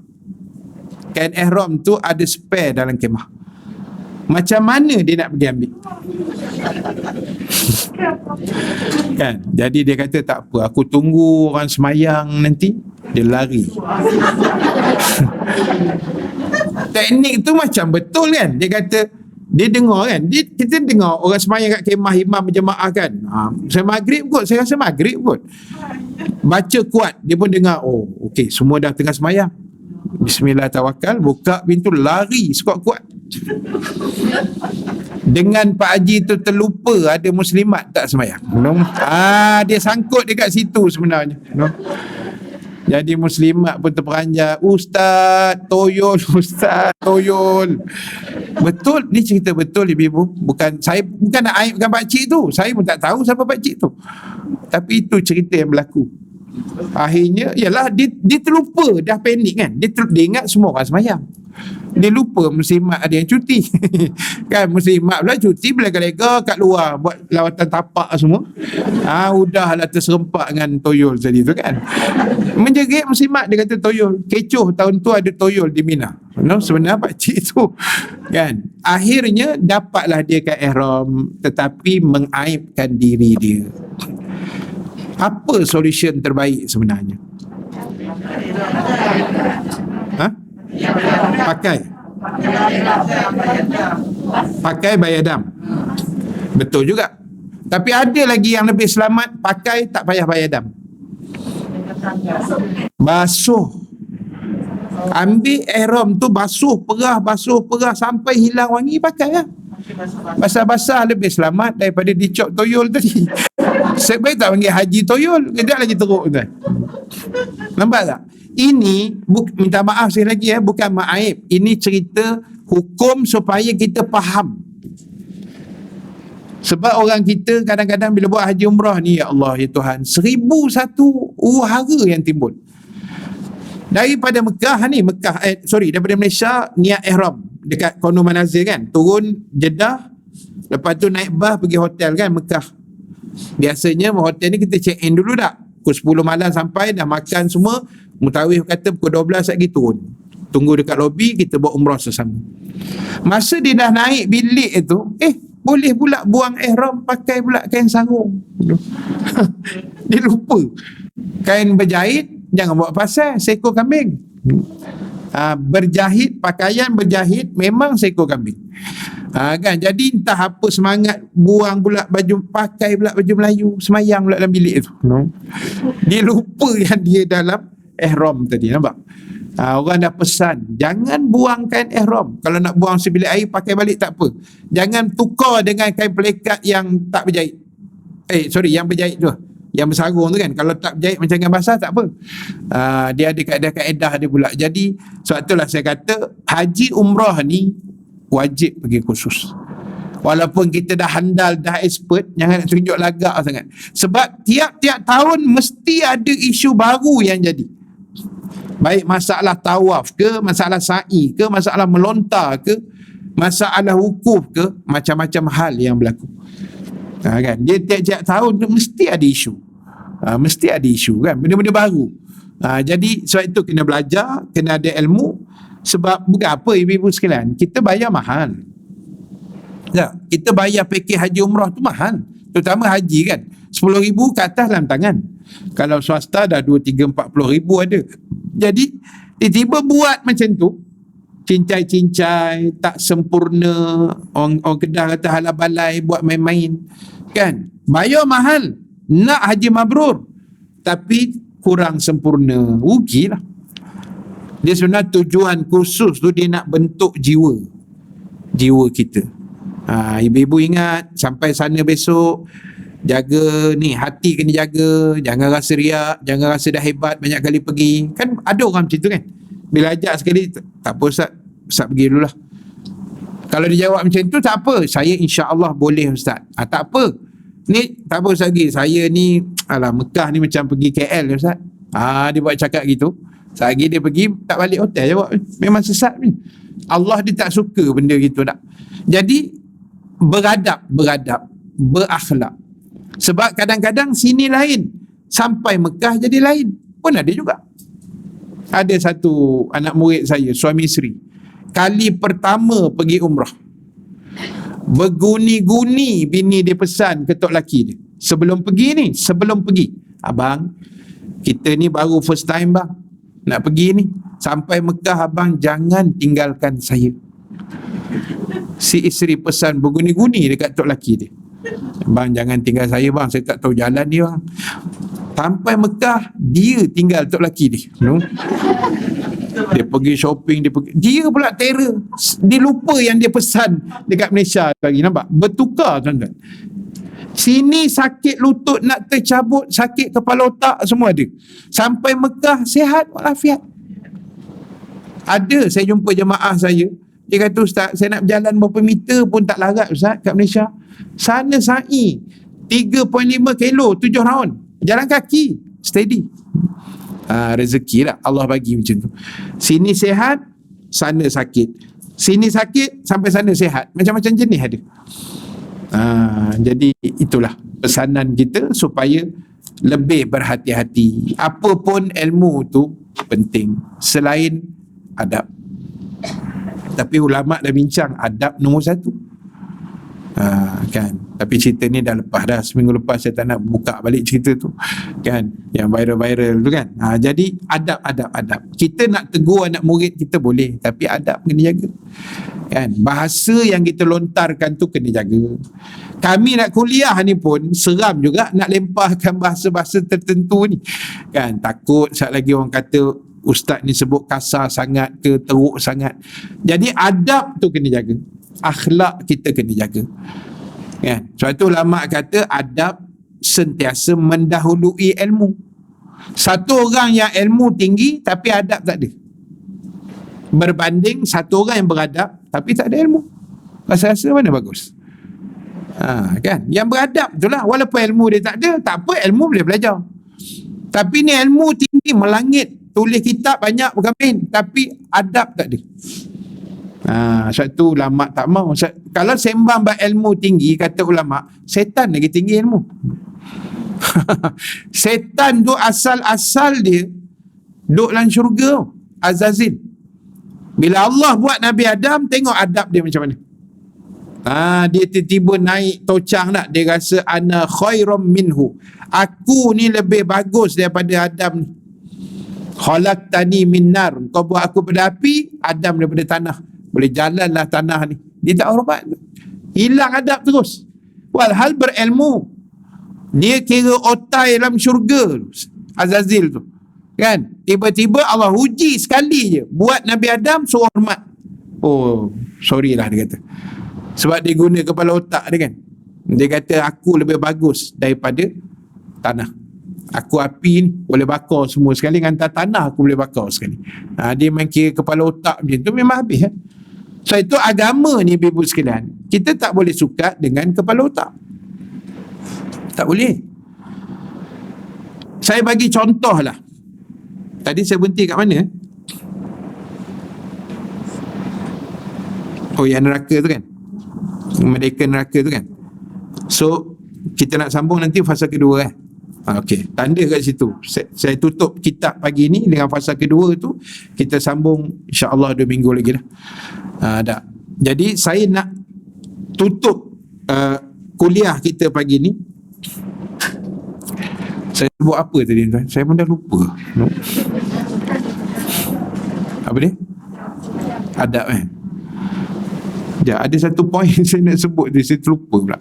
Kain ihram tu ada spare dalam kemah. Macam mana dia nak pergi ambil? Kan? Jadi dia kata tak apa, aku tunggu orang semayang nanti. Dia lari. Teknik tu macam betul kan? Dia kata, dia dengar kan, kita dengar orang semayang kat kemah, imam berjemaah kan, saya maghrib kot, saya rasa maghrib kot, baca kuat, dia pun dengar, oh okey, semua dah tengah semayang, bismillah tawakal, buka pintu, lari sekuat-kuat. Dengan Pak Haji tu terlupa ada muslimat tak semayang. Dia sangkut dekat situ sebenarnya. Jadi muslimat pun terperanjat, Ustaz toyol, Ustaz toyol. Betul, ni cerita betul ibu-ibu. Bukan saya, bukan nak aibkan pakcik tu, saya pun tak tahu siapa pakcik tu, tapi itu cerita yang berlaku. Akhirnya ialah dia terlupa, dah panik kan, dia ingat semua orang semayang, dia lupa muslimat ada yang cuti. Kan muslimat pula cuti belega-lega kat luar buat lawatan tapak semua. Udahlah terserempak dengan toyol tadi tu kan. Menjerit muslimat, dia kata toyol. Kecoh tahun tu ada toyol di Mina. Sebenarnya pakcik tu kan. Akhirnya dapatlah dia kat ihram, tetapi mengaibkan diri dia. Apa solution terbaik sebenarnya? Pakai bayadam. Betul juga. Tapi ada lagi yang lebih selamat, pakai tak payah bayadam. Basuh. Ambil ihram tu, basuh perah sampai hilang wangi, pakai lah. Basah-basah lebih selamat daripada dicop toyol tadi. Sebaik tak panggil haji toyol, kejap lagi teruk tu. Nampak tak? Ini minta maaf sekali lagi bukan maib. Ini cerita hukum supaya kita faham. Sebab orang kita kadang-kadang bila buat haji umrah ni, ya Allah ya Tuhan, 1001 hara yang timbul. Daripada daripada Malaysia niat ihram dekat Konur Manazil kan, turun Jeddah, lepas tu naik bas pergi hotel kan Mekah. Biasanya hotel ni kita check in dulu dah, pukul 10 malam sampai dah makan semua. Mutawif kata pukul 12 lagi turun, tunggu dekat lobi, kita buat umrah sesama. Masa dia dah naik bilik itu, boleh pula buang ihram, pakai pula kain sarung. Dia lupa. Kain berjahit, jangan buat pasal seekor kambing. Berjahit, pakaian berjahit memang seekor kambing. Kan, jadi entah apa semangat buang pula baju, pakai pula baju Melayu, semayang pula dalam bilik tu. Dia lupa yang dia dalam ihram tadi, nampak? Orang dah pesan jangan buang kain ihram. Kalau nak buang sebilik air pakai balik tak apa. Jangan tukar dengan kain pelekat yang tak berjahit. Yang berjahit tu, yang bersarung tu kan. Kalau tak berjahit macam kain basah tak apa. Dia ada kaedah-kaedah dia pula. Jadi sebab itulah saya kata haji umrah ni wajib pergi kursus. Walaupun kita dah handal, dah expert, jangan nak tunjuk lagak sangat. Sebab tiap-tiap tahun mesti ada isu baru yang jadi. Baik masalah tawaf ke, masalah sa'i ke, masalah melontar ke, masalah wukuf ke, macam-macam hal yang berlaku. Kan? Dia tiap-tiap tahun tu mesti ada isu. Mesti ada isu kan, benda-benda baru. Jadi sebab itu kena belajar, kena ada ilmu. Sebab bukan apa ibu-ibu sekalian, kita bayar mahal. Kita bayar pakej haji umrah tu mahal. Terutama haji kan, 10,000 ke atas dalam tangan. Kalau swasta dah 2, 3, 40 ribu ada. Jadi tiba-tiba buat macam tu, cincai-cincai, tak sempurna, orang Kedah kata halal balai, buat main-main kan, bayar mahal. Nak haji mabrur tapi kurang sempurna, rugilah. Dia sebenarnya tujuan kursus tu dia nak bentuk jiwa kita. Ibu-ibu ingat sampai sana besok, jaga ni, hati kena jaga, jangan rasa riak, jangan rasa dah hebat banyak kali pergi. Kan ada orang macam tu kan, bila ajak sekali, tak apa Ustaz pergi dululah. Kalau dia jawab macam tu, tak apa, saya insya-Allah boleh Ustaz. Tak apa, ni tak apa Ustaz pergi, saya ni Mekah ni macam pergi KL Ustaz. Dia buat cakap gitu. Sehari dia pergi tak balik hotel, jawab memang sesat ni. Allah dia tak suka benda gitu tak. Jadi beradab, berakhlak. Sebab kadang-kadang sini lain, sampai Mekah jadi lain. Pun ada juga. Ada satu anak murid saya, suami isteri, kali pertama pergi umrah, berguni-guni bini dia pesan ke tok laki dia, sebelum pergi, abang, kita ni baru first time bang nak pergi ni, sampai Mekah abang jangan tinggalkan saya. Si isteri pesan berguni-guni dekat tok laki dia, bang jangan tinggal saya bang, saya tak tahu jalan dia bang. Sampai Mekah dia tinggal tok laki dia, dia pergi shopping, dia pula terror, dia lupa yang dia pesan dekat Malaysia lagi. Nampak bertukar tuan-tuan. Sini sakit lutut nak tercabut, sakit kepala otak semua ada. Sampai Mekah sihat walafiat. Ada saya jumpa jemaah saya, dia kata Ustaz, saya nak berjalan berapa meter pun tak larat Ustaz kat Malaysia. Sana sa'i 3.5 kilo 7 round, jalan kaki steady. Rezeki lah Allah bagi macam tu. Sini sihat, sana sakit. Sini sakit, sampai sana sihat. Macam-macam jenis ada. Jadi itulah pesanan kita supaya lebih berhati-hati. Apapun ilmu tu penting selain adab. Tapi ulama' dah bincang adab nombor 1. Kan. Tapi cerita ni dah lepas dah. Seminggu lepas saya tak nak buka balik cerita tu kan, yang viral-viral tu kan. Jadi adab. Kita nak tegur anak murid kita boleh, tapi adab kena jaga kan. Bahasa yang kita lontarkan tu kena jaga. Kami nak kuliah ni pun seram juga nak lemparkan bahasa-bahasa tertentu ni kan. Takut saat lagi orang kata ustaz ni sebut kasar sangat ke, teruk sangat. Jadi adab tu kena jaga, akhlak kita kena jaga kan. Sebab tu ulama kata adab sentiasa mendahului ilmu. Satu orang yang ilmu tinggi tapi adab tak ada, berbanding satu orang yang beradab tapi tak ada ilmu. Rasa-rasa mana bagus? Kan, yang beradab itulah, walaupun ilmu dia tak ada, tak apa, ilmu boleh belajar. Tapi ni ilmu tinggi melangit, tulis kitab banyak bukan main, tapi adab tak ada. Sebab tu ulama tak mau. Kalau sembang bab ilmu tinggi, kata ulama, setan lagi tinggi ilmu. Setan tu asal-asal dia duduk dalam syurga, Azazil. Bila Allah buat Nabi Adam, tengok adab dia macam mana. Dia tiba-tiba naik tocang tak, dia rasa ana khairum minhu, aku ni lebih bagus daripada Adam ni. Khalaqtani min nar, kau buat aku pada api, Adam daripada tanah, boleh jalanlah tanah ni. Dia tak hormat, hilang adab terus. Walhal berilmu, dia kira otai dalam syurga Azazil tu kan. Tiba-tiba Allah uji sekali je, buat Nabi Adam suruh hormat. Oh sorry lah dia kata, sebab dia guna kepala otak dia kan. Dia kata aku lebih bagus daripada tanah, aku api ni boleh bakar semua sekali, dengan tanah aku boleh bakar sekali. Dia main kira kepala otak macam tu, memang habis ya. So itu agama ni ibu sekalian, kita tak boleh suka dengan kepala otak, tak boleh. Saya bagi contoh lah, tadi saya berhenti kat mana? Oh yang neraka tu kan, mereka neraka tu kan. So kita nak sambung nanti fasa kedua kan. Okey, tanda kat situ. Saya tutup kitab pagi ni dengan fasa kedua tu, kita sambung insya-Allah 2 minggu lagi dah. Dah. Jadi saya nak tutup kuliah kita pagi ni. Saya sebut apa tadi tuan? Saya pun dah lupa. Apa dia? Adab kan? Ya, ada satu poin saya nak sebut tu, saya terlupa pula.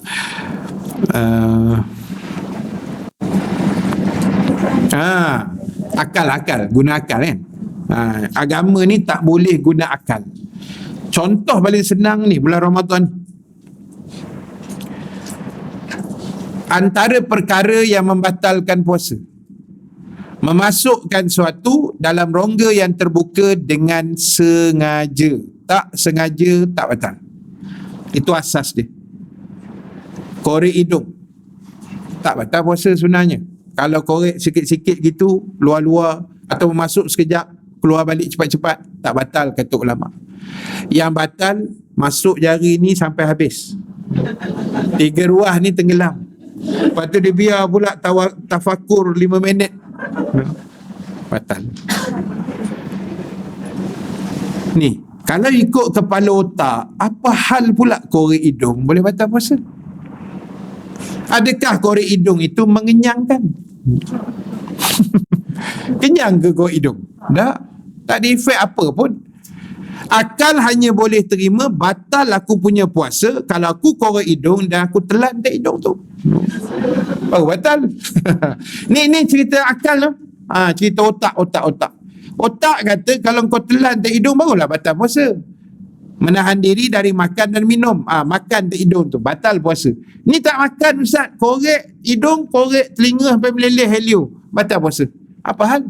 Akal, guna akal kan. Agama ni tak boleh guna akal. Contoh paling senang ni, bulan Ramadan, antara perkara yang membatalkan puasa, memasukkan suatu dalam rongga yang terbuka dengan sengaja. Tak sengaja tak batal. Itu asas dia. Korek hidung tak batal puasa sebenarnya. Kalau korek sikit-sikit gitu, luar-luar, atau masuk sekejap, keluar balik cepat-cepat, tak batal kata ulama. Yang batal, masuk jari ni sampai habis, 3 ruah ni tenggelam, lepas tu dia biar pula tafakur 5 minit, batal. Ni kalau ikut kepala otak, apa hal pula korek hidung boleh batal puasa? Adakah korek hidung itu mengenyangkan? Kenyang ke korek hidung? Tak ada efek apa pun. Akal hanya boleh terima batal aku punya puasa kalau aku korek hidung dan aku telan tak hidung tu. Oh batal. Ni cerita akal tu. Cerita otak. Otak kata kalau kau telan tak hidung barulah batal puasa. Menahan diri dari makan dan minum. Makan tak hidung tu batal puasa. Ni tak makan ustaz, korek hidung, korek telinga sampai meleleh helio, batal puasa. Apa hal?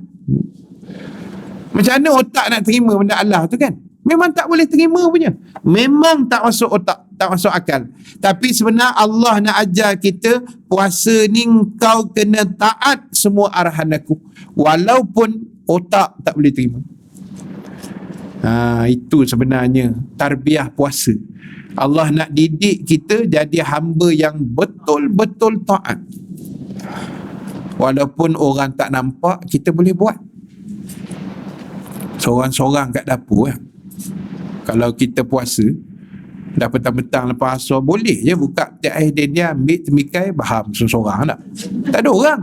Macam mana otak nak terima benda Allah tu kan? Memang tak boleh terima punya. Memang tak masuk otak, tak masuk akal. Tapi sebenarnya Allah nak ajar kita, puasa ni kau kena taat semua arahan aku, walaupun otak tak boleh terima. Itu sebenarnya tarbiyah puasa. Allah nak didik kita jadi hamba yang betul-betul taat. Walaupun orang tak nampak, kita boleh buat. Seorang-seorang kat dapur kan. Kalau kita puasa, dah petang-petang lepas asar, boleh je buka tiap air dia ambil temikai, baham seorang-seorang tak? Tak ada orang.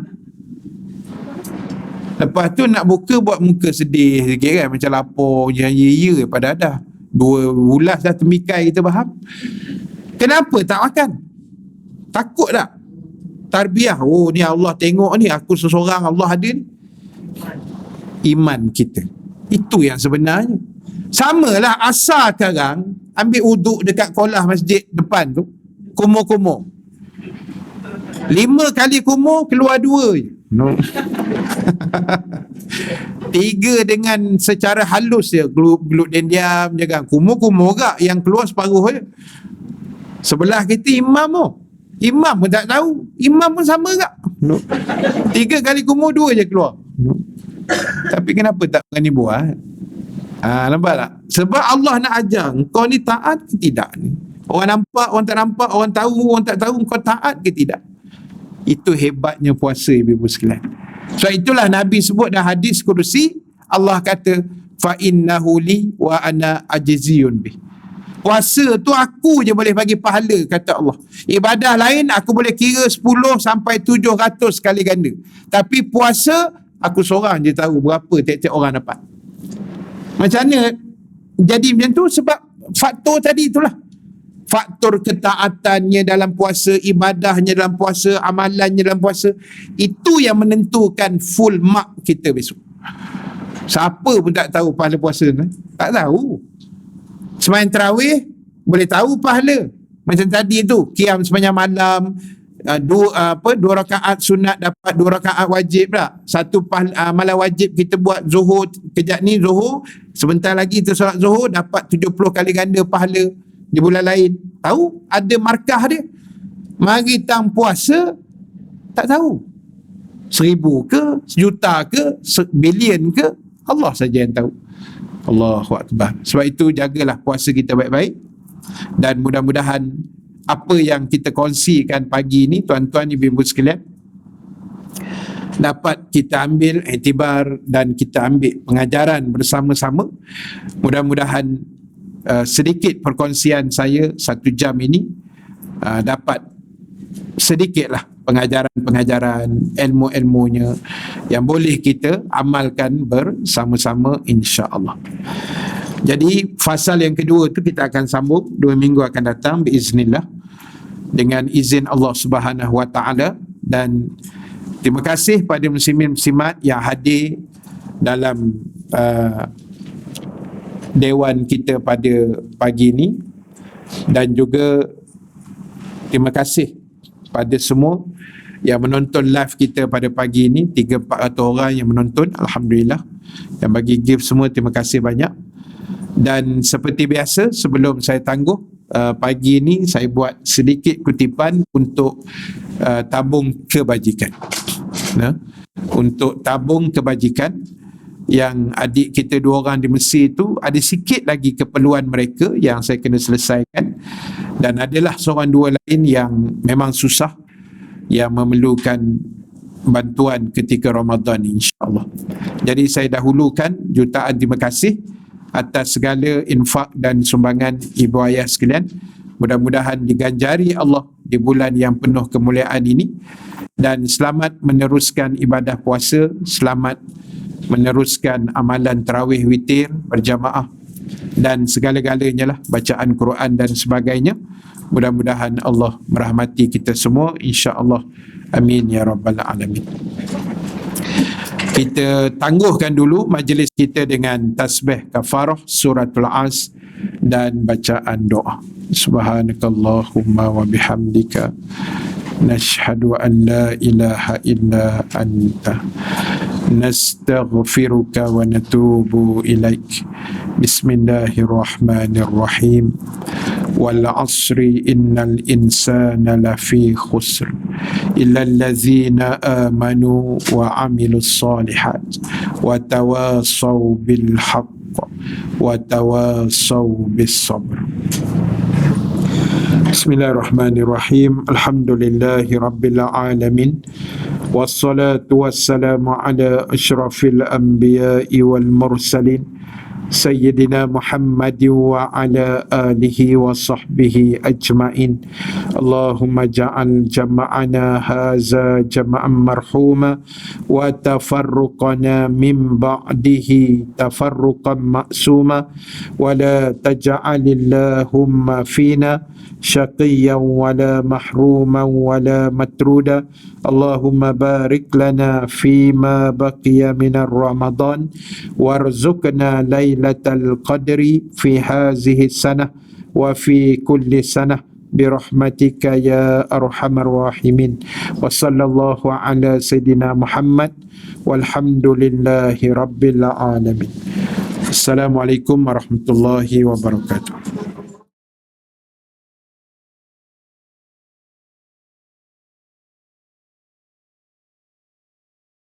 Lepas tu nak buka buat muka sedih sikit kan, macam lapar je, ya pada dah 2 ulas dah temikai kita faham. Kenapa tak makan? Takut tak? Tarbiyah, oh ni Allah tengok ni, aku seseorang Allah ada ni. Iman kita, itu yang sebenarnya. Samalah asal sekarang ambil uduk dekat kolah masjid depan tu, kumur-kumur 5 kali kumur, keluar 2 je. No. 3 dengan secara halus je, gelut diam jangan kumur-kumur gak, yang keluar separuh je. Sebelah kita imam pun tak tahu, imam pun sama gak. No. 3 kali kumur, 2 je keluar. No. Tapi kenapa tak berani buat? Nampak tak? Sebab Allah nak ajar kau ni taat ke tidak ni. Orang nampak, orang tak nampak, orang tahu, orang tak tahu, kau taat ke tidak. Itu hebatnya puasa ibu-ibu sekalian. So itulah Nabi sebut dalam hadis kursi, Allah kata fa innahu li wa ana ajziyun bih. Puasa tu aku je boleh bagi pahala, kata Allah. Ibadah lain aku boleh kira 10 sampai 700 kali ganda. Tapi puasa aku seorang je tahu berapa tiap-tiap orang dapat. Macam mana jadi macam tu? Sebab faktor tadi itulah. Faktor ketaatannya dalam puasa, ibadahnya dalam puasa, amalannya dalam puasa, itu yang menentukan full mark kita besok. Siapa pun tak tahu pahala puasa ni. Tak tahu. Sembahyang tarawih boleh tahu pahala. Macam tadi tu, qiyam sepanjang malam, dua rakaat sunat dapat 2 rakaat wajib tak? Satu malam wajib kita buat zuhur, kejap ni zuhur, sebentar lagi kita solat zuhur dapat 70 kali ganda pahala di bulan lain. Tahu? Ada markah dia. Mari tang puasa tak tahu. 1000 ke, 1,000,000 ke, bilion ke, Allah saja yang tahu. Allahu Akbar. Sebab itu jagalah puasa kita baik-baik, dan mudah-mudahan apa yang kita kongsikan pagi ini, tuan-tuan ibu-ibu sekalian, dapat kita ambil iktibar dan kita ambil pengajaran bersama-sama. Mudah-mudahan sedikit perkongsian saya 1 jam ini dapat sedikitlah pengajaran-pengajaran, ilmu-ilmunya yang boleh kita amalkan bersama-sama, insya-Allah. Jadi fasal yang kedua tu kita akan sambung 2 minggu akan datang biiznillah, dengan izin Allah Subhanahu Wa Taala. Dan terima kasih pada muslimin muslimat yang hadir dalam dewan kita pada pagi ini, dan juga terima kasih pada semua yang menonton live kita pada pagi ini. 300-400 orang yang menonton, alhamdulillah. Yang bagi gift semua, terima kasih banyak. Dan seperti biasa, sebelum saya tangguh, pagi ini saya buat sedikit kutipan untuk tabung kebajikan. Untuk tabung kebajikan yang adik kita 2 orang di Mesir tu, ada sikit lagi keperluan mereka yang saya kena selesaikan, dan adalah seorang 2 lain yang memang susah, yang memerlukan bantuan ketika Ramadan, insya-Allah. Jadi saya dahulukan jutaan terima kasih atas segala infak dan sumbangan ibu ayah sekalian. Mudah-mudahan diganjari Allah di bulan yang penuh kemuliaan ini, dan selamat meneruskan ibadah puasa, selamat meneruskan amalan tarawih witir berjamaah, dan segala-galanya lah, bacaan Quran dan sebagainya. Mudah-mudahan Allah merahmati kita semua, insya-Allah. Amin ya rabbal alamin. Kita tangguhkan dulu majlis kita dengan tasbih kafarah suratul As dan bacaan doa. Subhanakallahumma wa bihamdika nashhadu an la ilaha illa anta nastaghfiruka wa natubu ilaik. Bismillahirrahmanirrahim. Wal asri innal insana lafi khusr illa allazina amanu wa amilus salihat wa tawasaw bil haqq wa tawasaw bis sabr. Bismillahirrahmanirrahim. Alhamdulillahi rabbil alamin. Wassalatu wassalamu ala asyrafil anbiya'i wal mursalin Sayyidina Muhammad wa ala alihi wa sahbihi ajma'in. Allahumma ja'al jama'ana haza jama'an marhuma wa tafarruqana min ba'dihi tafarruqan ma'suma wa la taj'alillahumma fina syaqiyyan wa la mahruman wa la matruda. Allahumma barik lana fima baqiya minar Ramadan warzuqna lailatal qadri fi hazihi sanah wa fi kulli sanah birahmatika ya arhamar rahimin. Wa sallallahu ala sayyidina Muhammad walhamdulillahi rabbil alamin. Assalamualaikum warahmatullahi wabarakatuh.